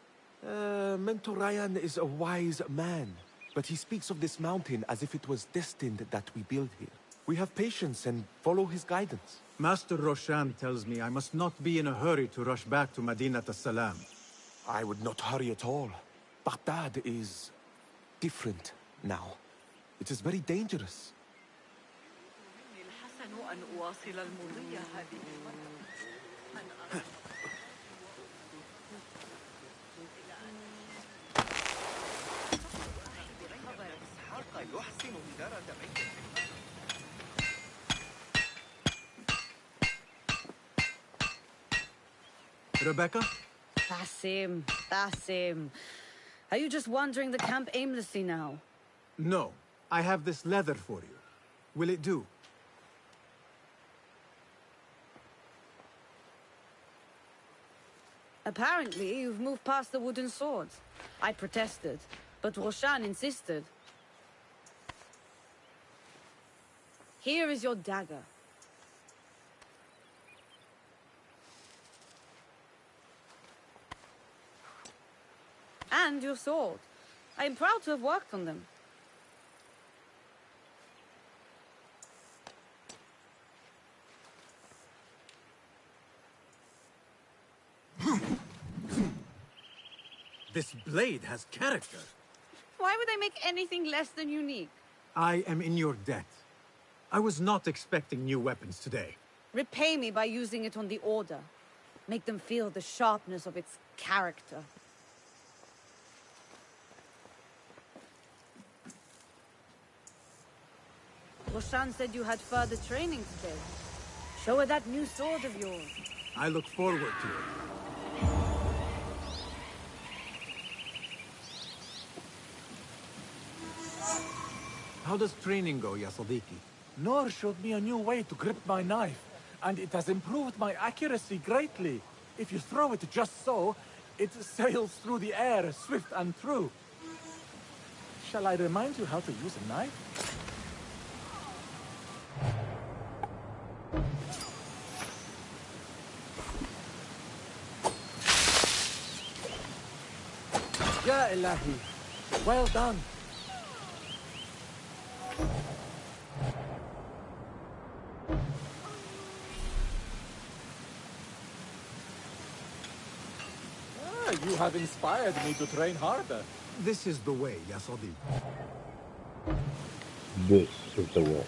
Mentor Ryan is a wise man, but he speaks of this mountain as if it was destined that we build here. We have patience and follow his guidance. Master Roshan tells me I must not be in a hurry to rush back to Madinat as-Salam. I would not hurry at all. Baghdad is different now. It is very dangerous. أن أواصل المضي هذه Rebecca? Basim. Are you just wandering the camp aimlessly now? No. I have this leather for you. Will it do? Apparently, you've moved past the wooden swords. I protested, but Roshan insisted. Here is your dagger. and your sword. I am proud to have worked on them. This blade has character. Why would I make anything less than unique? I am in your debt. I was not expecting new weapons today. Repay me by using it on the Order. Make them feel the sharpness of its character. Roshan said you had further training today. Show her that new sword of yours. I look forward to it. How does training go, ya Sadiqi? Noor showed me a new way to grip my knife, and it has improved my accuracy greatly. If you throw it just so, it sails through the air, swift and true. Shall I remind you how to use a knife? Ya Ilahi, well done. You have inspired me to train harder. This is the way, ya Sadiq. This is the way.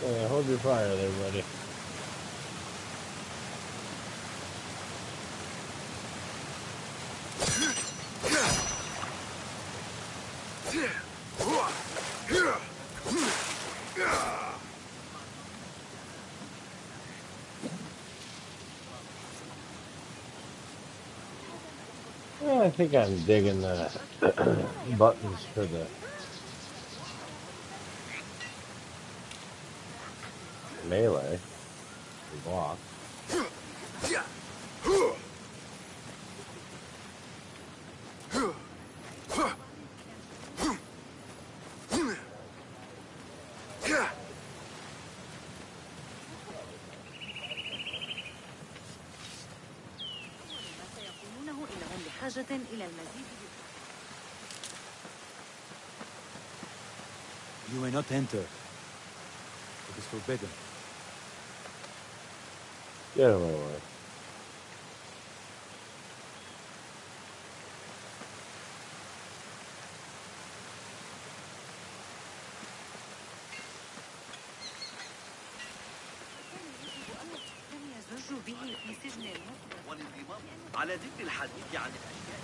Yeah, hold your fire there, buddy. I think I'm digging the buttons for the melee block. You may not enter. It is forbidden. Get out of my way. والانضمام على ذكر الحديث عن الأشياء.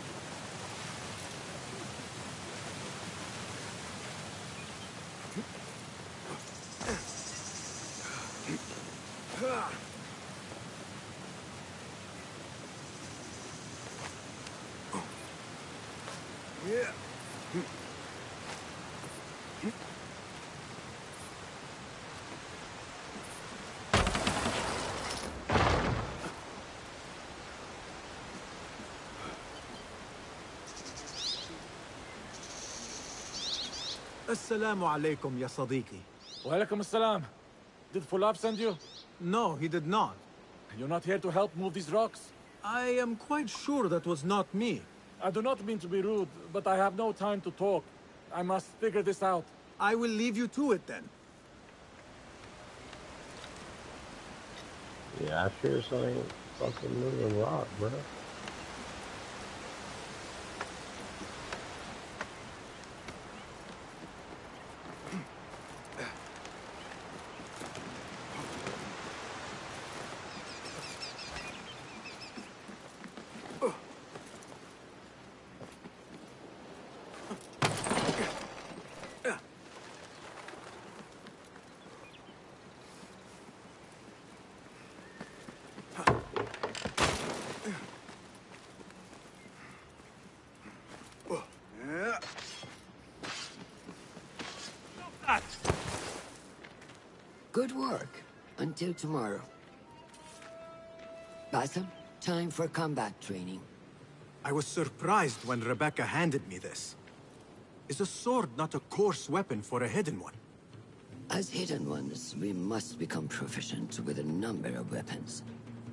Assalamu alaikum, ya Sadiqi. Walaikum assalam. Did Fulab send you? No, he did not. You're not here to help move these rocks? I am quite sure that was not me. I do not mean to be rude, but I have no time to talk. I must figure this out. I will leave you to it then. Yeah, I sure something fucking moving rock, bro. Good work. Until tomorrow. Basim, time for combat training. I was surprised when Rebecca handed me this. Is a sword not a coarse weapon for a hidden one? As hidden ones, we must become proficient with a number of weapons.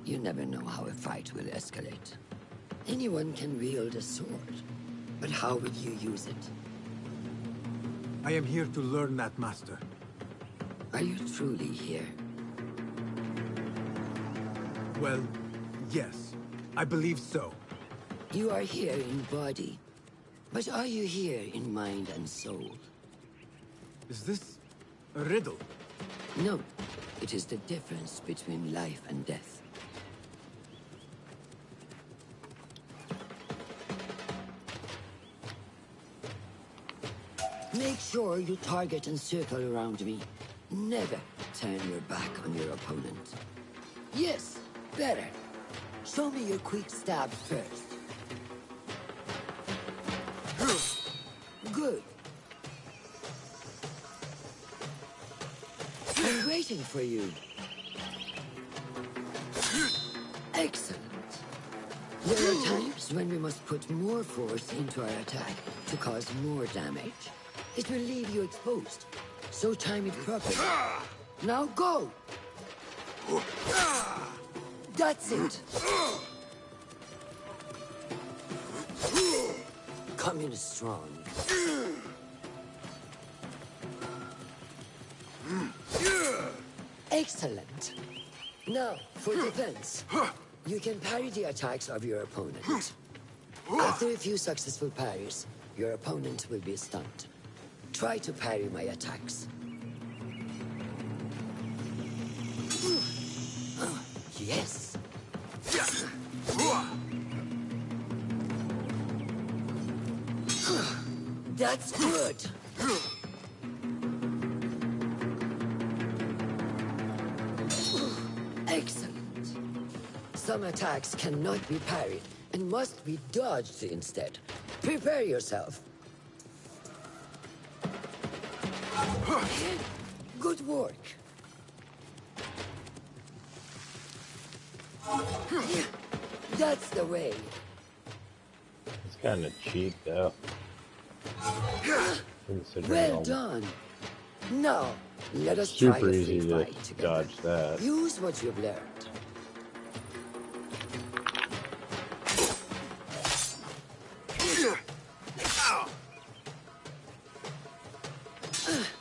You never know how a fight will escalate. Anyone can wield a sword, but how will you use it? I am here to learn that, Master. Are you truly here? Well, yes. I believe so. You are here in body, but are you here in mind and soul? Is this a riddle? No. It is the difference between life and death. Make sure you target and circle around me. Never turn your back on your opponent. Yes, better. Show me your quick stab first. Good. I'm waiting for you. Excellent. There are times when we must put more force into our attack to cause more damage. It will leave you exposed, so time it properly. Now go! That's it! Come in strong. Excellent. Now, for defense. You can parry the attacks of your opponent. After a few successful parries, your opponent will be stunned. Try to parry my attacks. Yes. That's good. Excellent. Some attacks cannot be parried and must be dodged instead. Prepare yourself. Good work. That's the way. It's kind of cheap, though. Well done. Now, let us try Super a easy free to fight together. dodge that. Use what you've learned.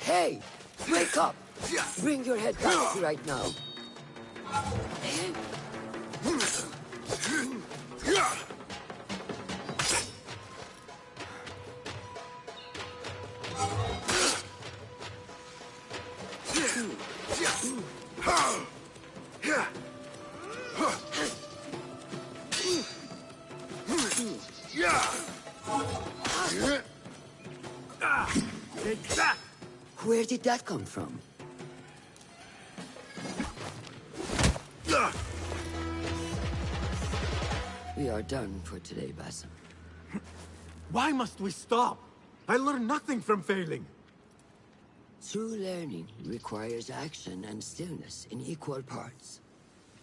Hey, wake up! Bring your head back right now. Where did that come from? We are done for today, Basim. Why must we stop? I learned nothing from failing. True learning requires action and stillness in equal parts.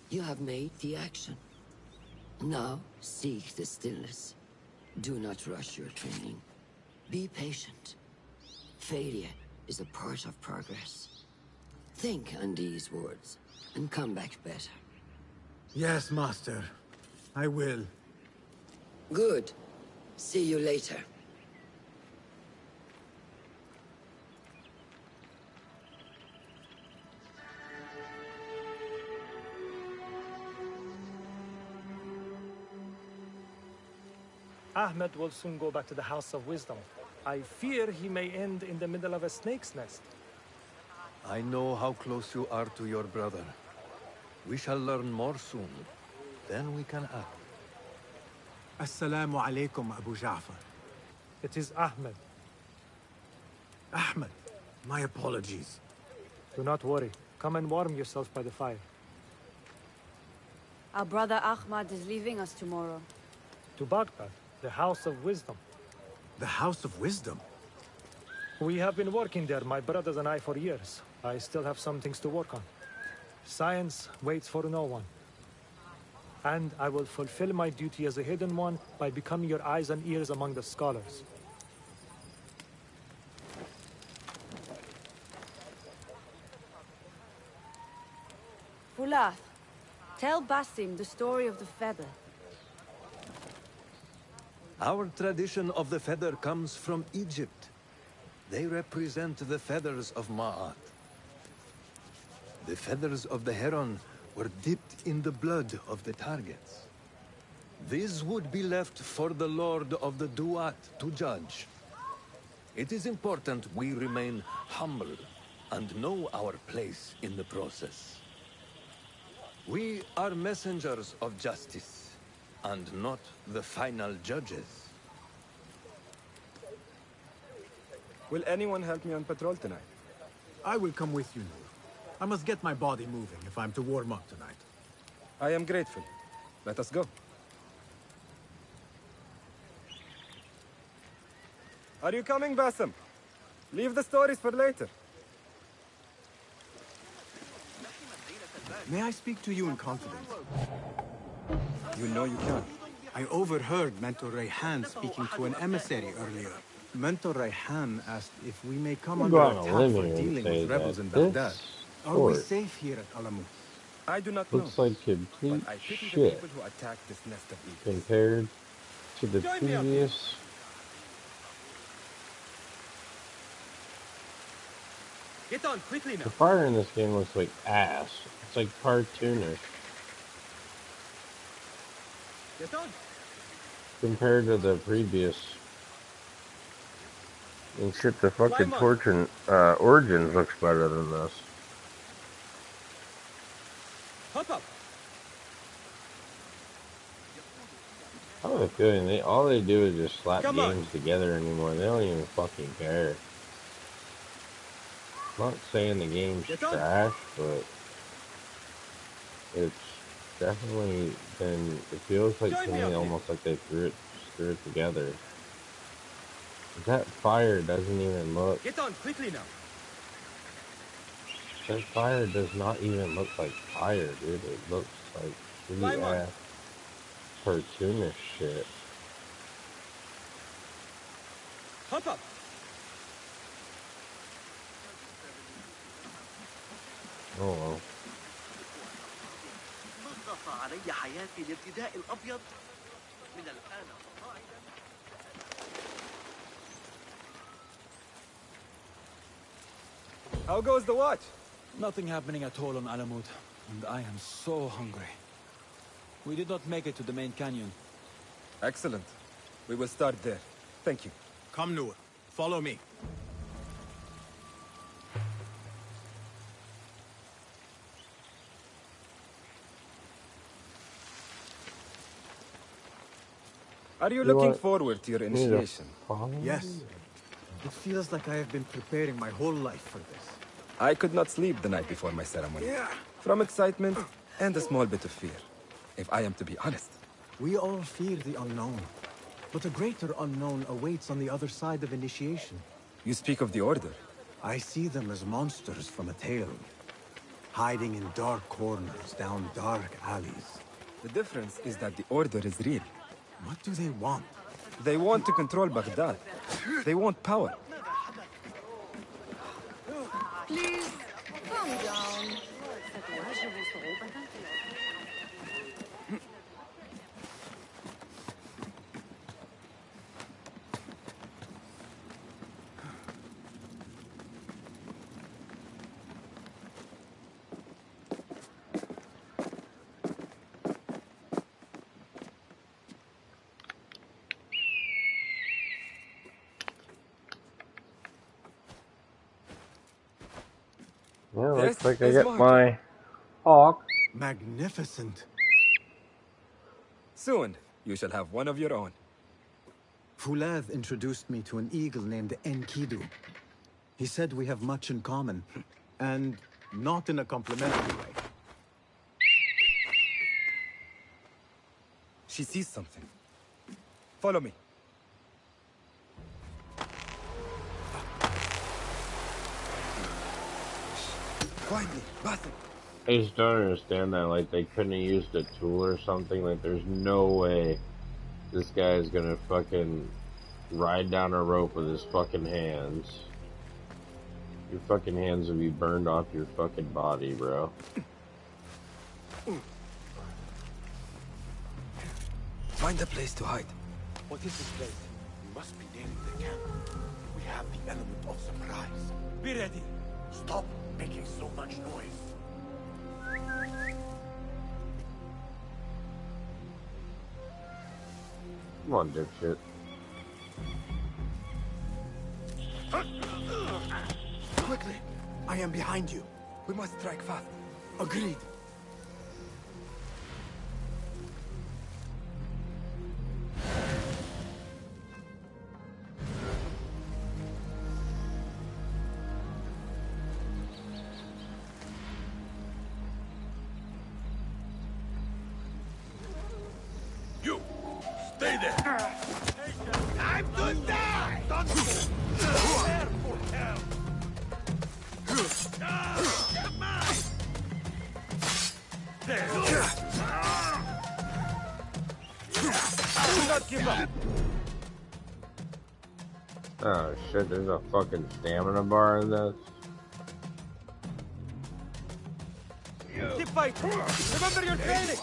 You have made the action. Now, seek the stillness. Do not rush your training. Be patient. Failure is a part of progress. Think on these words, and come back better. Yes, Master. I will. Good. See you later. Ahmed will soon go back to the House of Wisdom. I fear he may end in the middle of a snake's nest. I know how close you are to your brother. We shall learn more soon. Then we can act. Assalamu alaikum, Abu Ja'far. It is Ahmed. Ahmed, my apologies. Do not worry. Come and warm yourself by the fire. Our brother Ahmad is leaving us tomorrow. To Baghdad, the House of Wisdom. The House of Wisdom? We have been working there, my brothers and I, for years. I still have some things to work on. Science waits for no one. And I will fulfill my duty as a hidden one by becoming your eyes and ears among the scholars. Fulath, tell Basim the story of the feather. Our tradition of the feather comes from Egypt. They represent the feathers of Ma'at. The feathers of the heron were dipped in the blood of the targets. These would be left for the Lord of the Duat to judge. It is important we remain humble and know our place in the process. We are messengers of justice, and not the final judges. Will anyone help me on patrol tonight? I will come with you, Noor. I must get my body moving if I'm to warm up tonight. I am grateful. Let us go. Are you coming, Basim? Leave the stories for later. May I speak to you in confidence? You know you can. I overheard Mentor Rayhan speaking to an emissary earlier. Mentor Rayhan asked if we may come under attack for dealing with rebels in Baghdad. Are we safe here at Alamut? I do not know. Looks like complete But I pity the shit people who attacked this nest of eagles. compared to the Join me up previous. Get on quickly now. The fire in this game looks like ass. It's like cartoonish Get on. compared to the previous. And shit, the fucking Origins looks better than this. Hop up. I have a feeling all they do is just slap games together anymore. They don't even fucking care. I'm not saying the game's trash, but it's definitely been. It feels like to me almost like they threw it together. That fire doesn't even look. Get on quickly now. That fire does not even look like fire, dude. It looks like shitty ass cartoonish shit. Hop up. Oh well. ضغط علي حياتي الارتداء الأبيض من الآن فصاعدا. How goes the watch? Nothing happening at all on Alamut, and I am so hungry. We did not make it to the main canyon. Excellent. We will start there. Thank you. Come, Noor. Follow me. Are you looking forward to your initiation? Yes. It feels like I have been preparing my whole life for this. I could not sleep the night before my ceremony. From excitement and a small bit of fear, if I am to be honest. We all fear the unknown. But a greater unknown awaits on the other side of initiation. You speak of the Order. I see them as monsters from a tale. Hiding in dark corners, down dark alleys. The difference is that the Order is real. What do they want? They want to control Baghdad. They want power. Please, calm down. Well, looks like I get my hawk. Magnificent. Soon, you shall have one of your own. Fulath introduced me to an eagle named Enkidu. He said we have much in common, and not in a complimentary way. She sees something. Follow me. Quietly, Basim. I just don't understand that. Like, they couldn't have used a tool or something. Like, there's no way this guy is gonna fucking ride down a rope with his fucking hands. Your fucking hands will be burned off your fucking body, bro. Find a place to hide. What is this place? We must be nearing the camp. We have the element of surprise. Be ready. Stop making so much noise. Come on, dipshit. Quickly! I am behind you. We must strike fast. Agreed. You! Stay there! Time to die! Don't prepare for hell! Come on! There! Do not give up! Oh shit, there's a fucking stamina bar in this. Keep fighting! Remember your training!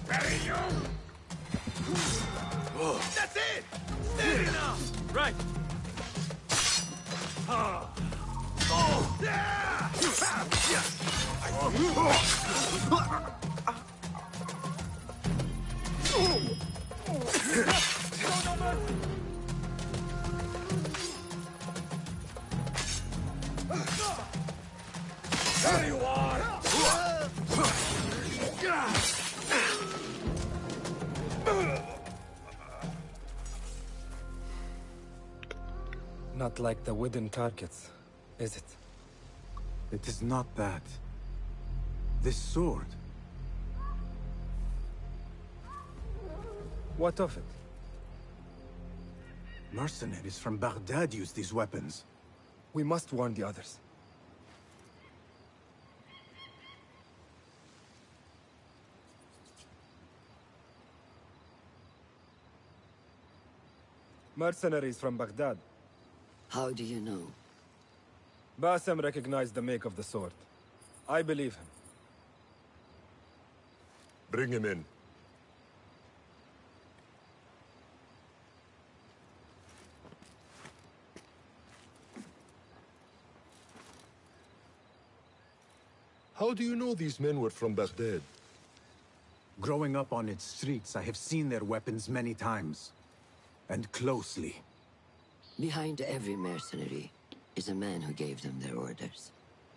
Bury you! That's it! Steady now! Right! Oh! Yeah! There you are! Not like the wooden targets, is it? It is not that. This sword. What of it? Mercenaries from Baghdad use these weapons. We must warn the others. Mercenaries from Baghdad. How do you know? Bassem recognized the make of the sword. I believe him. Bring him in. How do you know these men were from Baghdad? Growing up on its streets, I have seen their weapons many times. And closely. Behind every mercenary is a man who gave them their orders.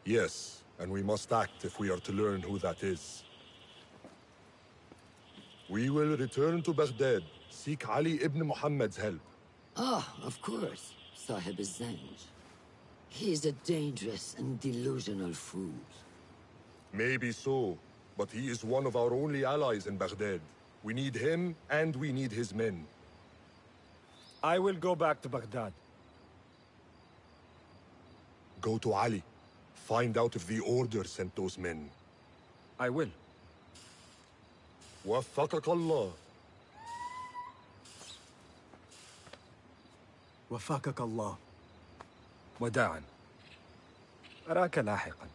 Yes, and we must act if we are to learn who that is. We will return to Baghdad, seek Ali ibn Muhammad's help. Ah, of course, Sahib Zanj. He is a dangerous and delusional fool. Maybe so, but he is one of our only allies in Baghdad. We need him, and we need his men. I will go back to Baghdad. Go to Ali. Find out if the Order sent those men. I will. وفقك الله. وفقك الله. وداعا. أراك لاحقا.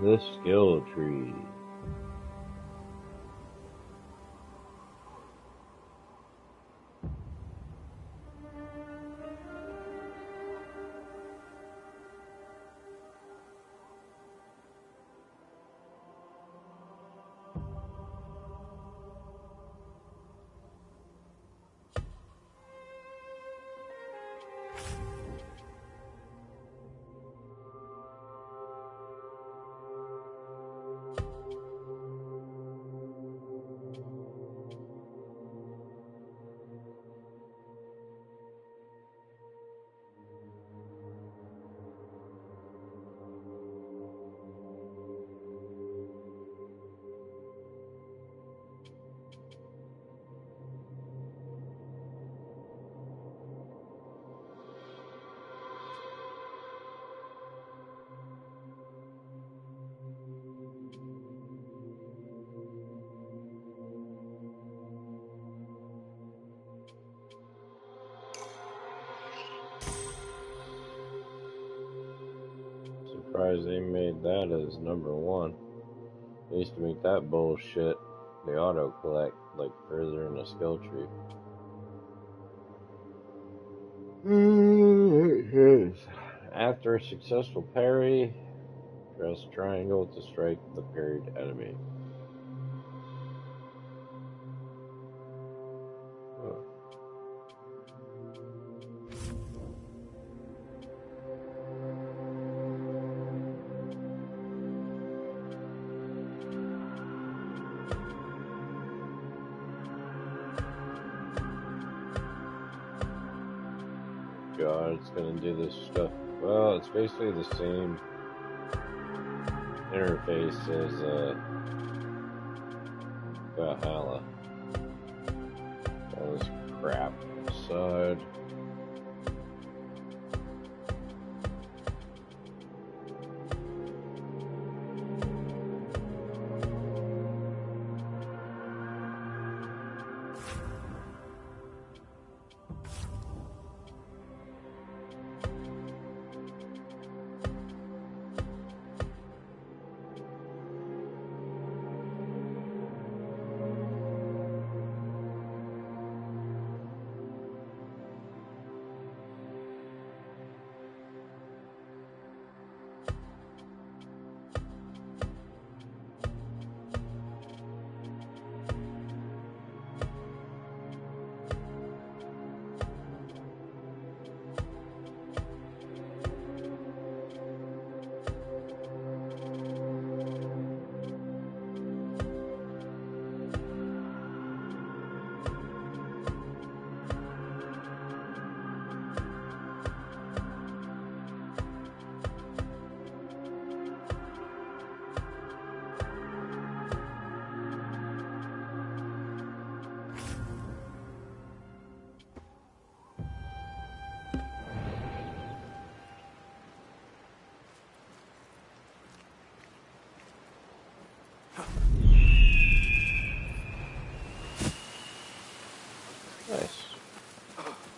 The skill tree. Surprised they made that as number one. They used to make that bullshit, the auto collect, like further in the skill tree. After a successful parry, press triangle to strike the parried enemy. Oh. God, it's gonna do this stuff. Well, it's basically the same interface as Valhalla. All this crap aside.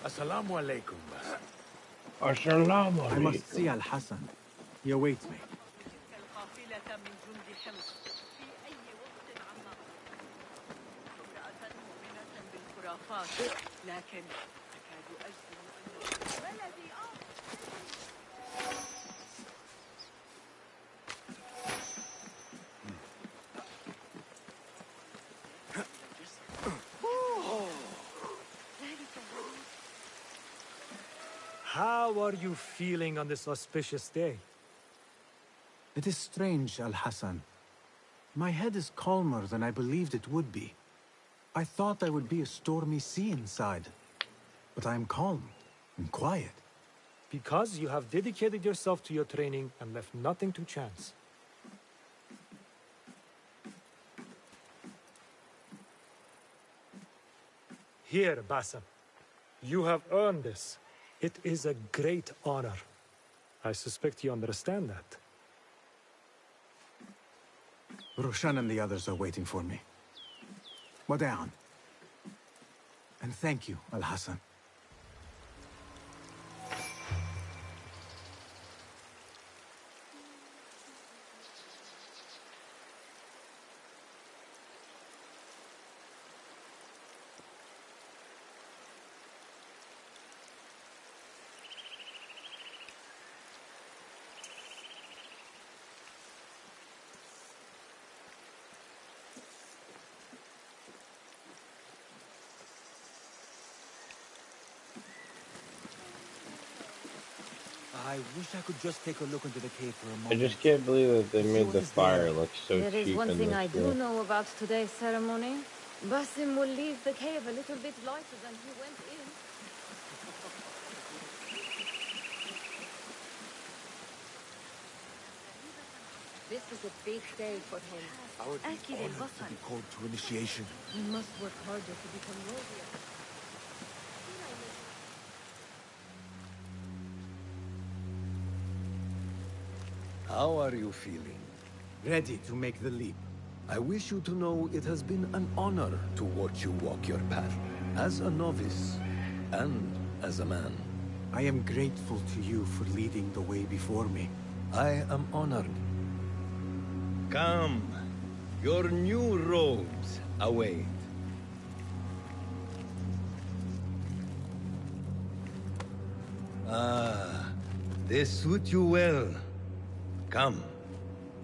Assalamu alaikum. Assalamu I must see alaikum. Al-Hassan. He awaits me. لكن أكاد أجزم أنه ولدي How are you feeling on this auspicious day? It is strange, Al-Hassan. My head is calmer than I believed it would be. I thought there would be a stormy sea inside. But I am calm and quiet. Because you have dedicated yourself to your training and left nothing to chance. Here, Bassam. You have earned this. It is a great honor. I suspect you understand that. Roshan and the others are waiting for me. Wada'an. And thank you, Al-Hassan. wish I could just take a look into the cave for a I moment. just can't believe that they made the fire look so There is cheap one in thing this I do game. know about today's ceremony. Basim will leave the cave a little bit lighter than he went in. This is a big day for him. I would be honored to be called to initiation. He must work harder to become worthier. How are you feeling? Ready to make the leap. I wish you to know it has been an honor to watch you walk your path, as a novice and as a man. I am grateful to you for leading the way before me. I am honored. Come, your new robes await. Ah, they suit you well. Come,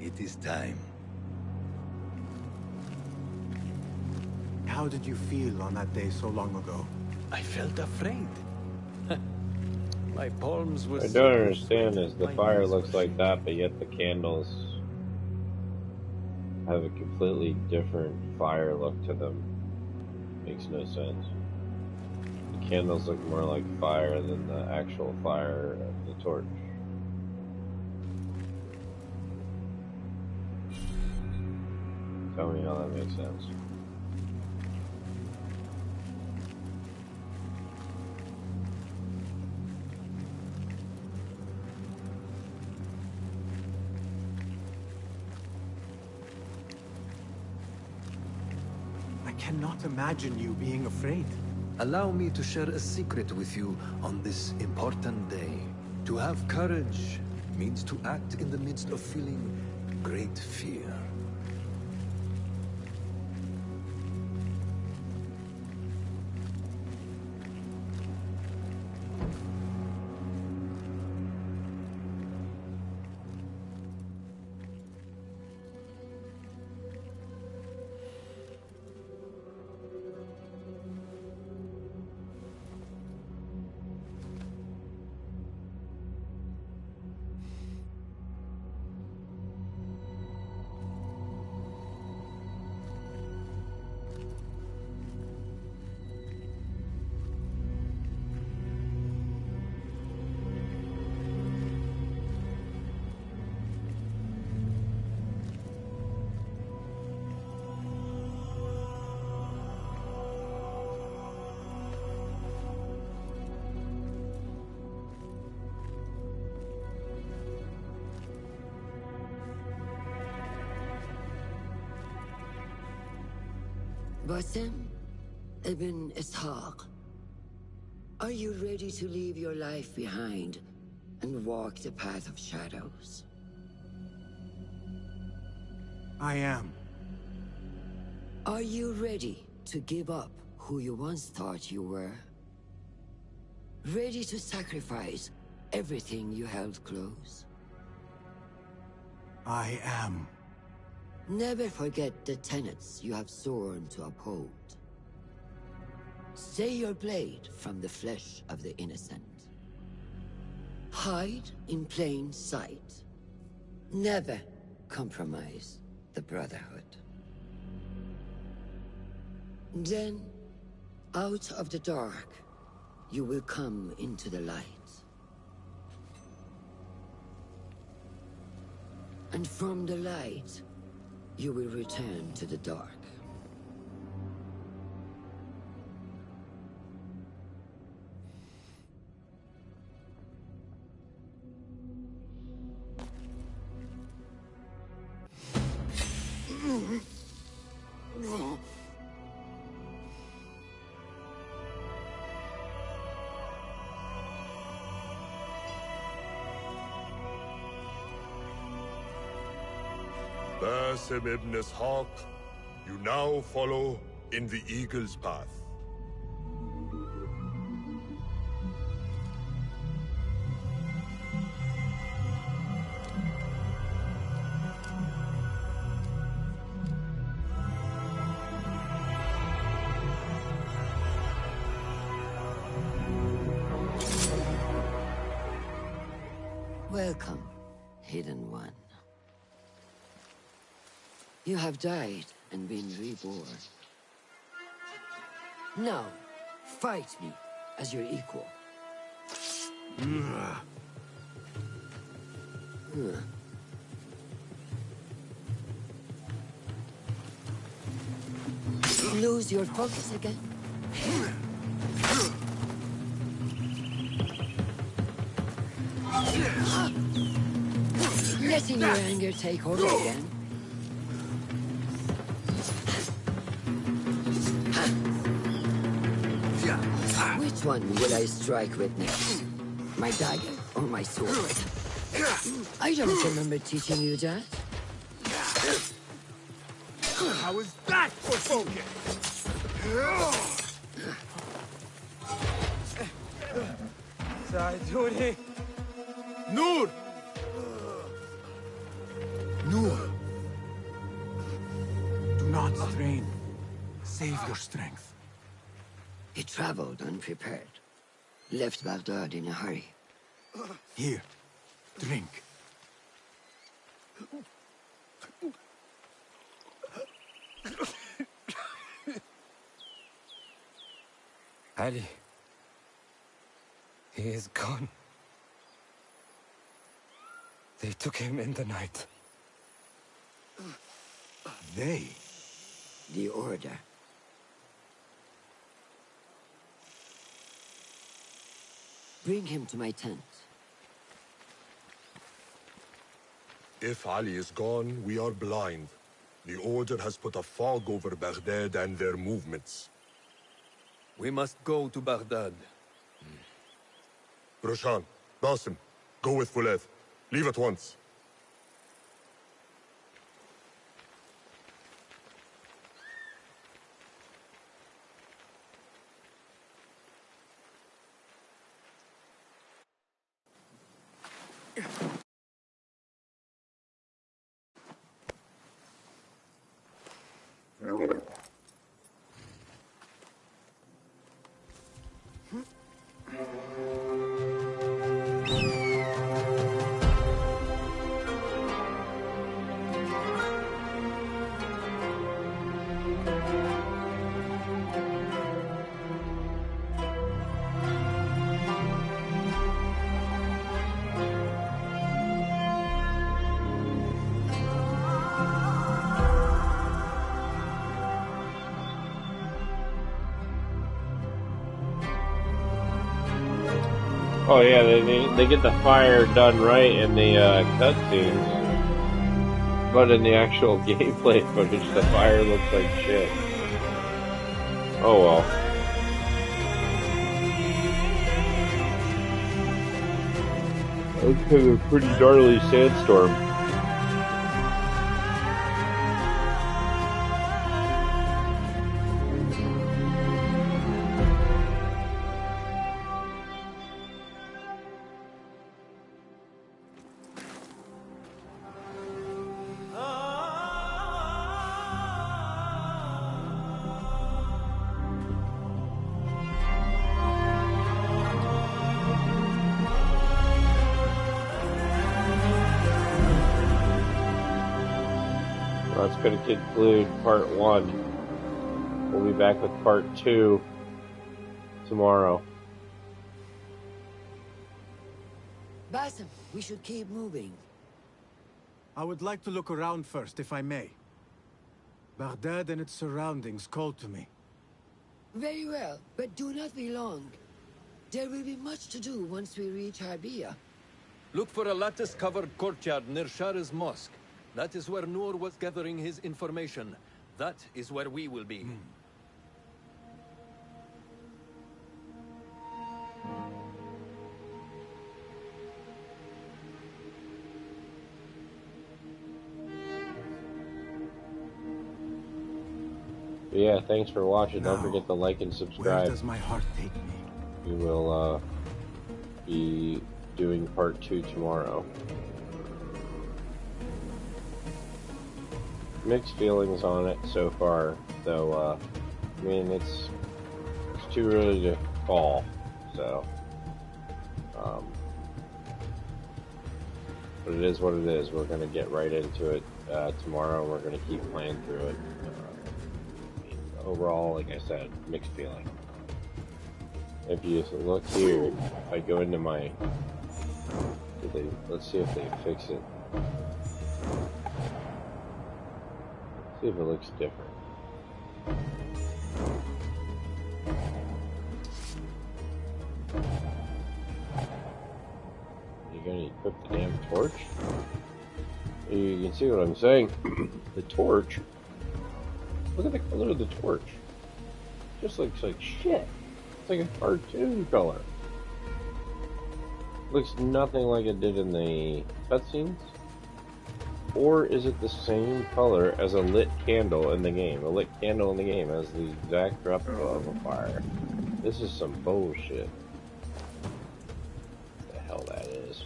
it is time. How did you feel on that day so long ago? I felt afraid. My palms were... I don't understand is the fire looks like that, but yet the candles have a completely different fire look to them. Makes no sense. The candles look more like fire than the actual fire of the torch. Tell me how that makes sense. I cannot imagine you being afraid. Allow me to share a secret with you on this important day. To have courage means to act in the midst of feeling great fear. Basim ibn Ishaq, are you ready to leave your life behind and walk the path of shadows? I am. Are you ready to give up who you once thought you were? Ready to sacrifice everything you held close? I am. Never forget the tenets you have sworn to uphold. Stay your blade from the flesh of the innocent. Hide in plain sight. Never compromise the Brotherhood. Then, out of the dark, you will come into the light. And from the light, you will return to the dark. Basim ibn Ishaq, you now follow in the Eagle's path. Welcome, Hidden One. You have died and been reborn. Now, fight me as your equal. Lose your focus again? Letting your anger take over again? Which one will I strike with next? My dagger or my sword? I don't remember teaching you that. How is that for focus? ساعدوني. Noor! Noor. Do not strain. Save your strength. He traveled unprepared. Left Baghdad in a hurry. Here, drink. Ali. He is gone. They took him in the night. They? The Order. Bring him to my tent. If Ali is gone, we are blind. The Order has put a fog over Baghdad and their movements. We must go to Baghdad. Roshan, Basim, go with Fulad. Leave at once. Oh yeah, they get the fire done right in the cutscenes, but in the actual gameplay footage, the fire looks like shit. Oh well. That's kind of a pretty gnarly sandstorm. That's going to conclude part 1. We'll be back with part 2 tomorrow. Basim, we should keep moving. I would like to look around first, if I may. Baghdad and its surroundings call to me. Very well, but do not be long. There will be much to do once we reach Harbiya. Look for a lattice-covered courtyard near Shah's mosque. That is where Noor was gathering his information. That is where we will be. Yeah, thanks for watching. Don't forget to like and subscribe. Where does my heart take me? We will be doing part 2 tomorrow. Mixed feelings on it so far, though. I mean, it's too early to call, so But it is what it is. We're going to get right into it tomorrow, and we're going to keep playing through it. Overall, like I said, mixed feeling. If you look here, if I go into my... let's see if they fix it. See if it looks different. You're gonna equip the damn torch? You can see what I'm saying. The torch. Look at the color of the torch. It just looks like shit. It's like a cartoon color. Looks nothing like it did in the cutscenes. Or is it the same color as a lit candle in the game? A lit candle in the game has the exact replica of a fire. This is some bullshit. What the hell that is?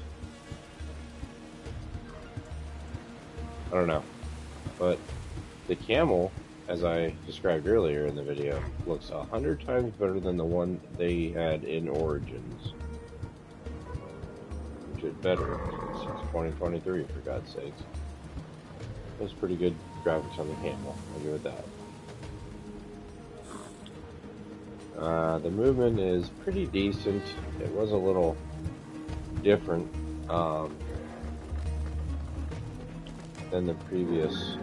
I don't know. But the camel, as I described earlier in the video, looks 100 times better than the one they had in Origins. Which is better since 2023, for God's sakes. There's pretty good graphics on the camel, I'll give it that. The movement is pretty decent. It was a little different than the previous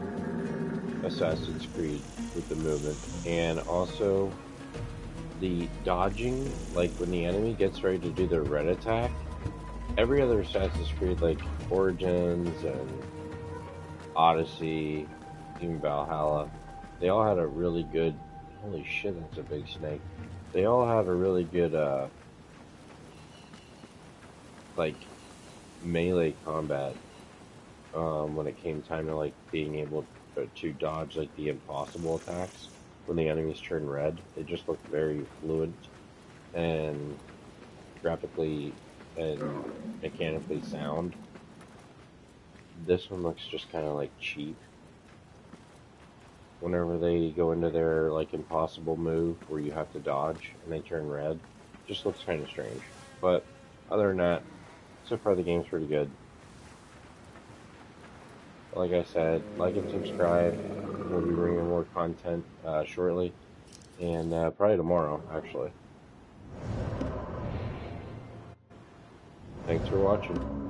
Assassin's Creed with the movement. And also the dodging, like when the enemy gets ready to do their red attack. Every other Assassin's Creed, like Origins and Odyssey, even Valhalla, they all had a really good... Holy shit, that's a big snake. They all had a really good, like, melee combat, when it came time to, like, being able to dodge, like, the impossible attacks. When the enemies turn red, it just looked very fluid and graphically and mechanically sound. This one looks just kind of like cheap. Whenever they go into their like impossible move where you have to dodge and they turn red, it just looks kind of strange. But other than that, so far the game's pretty good. Like I said, like and subscribe. We'll be bringing more content shortly, and probably tomorrow actually. Thanks for watching.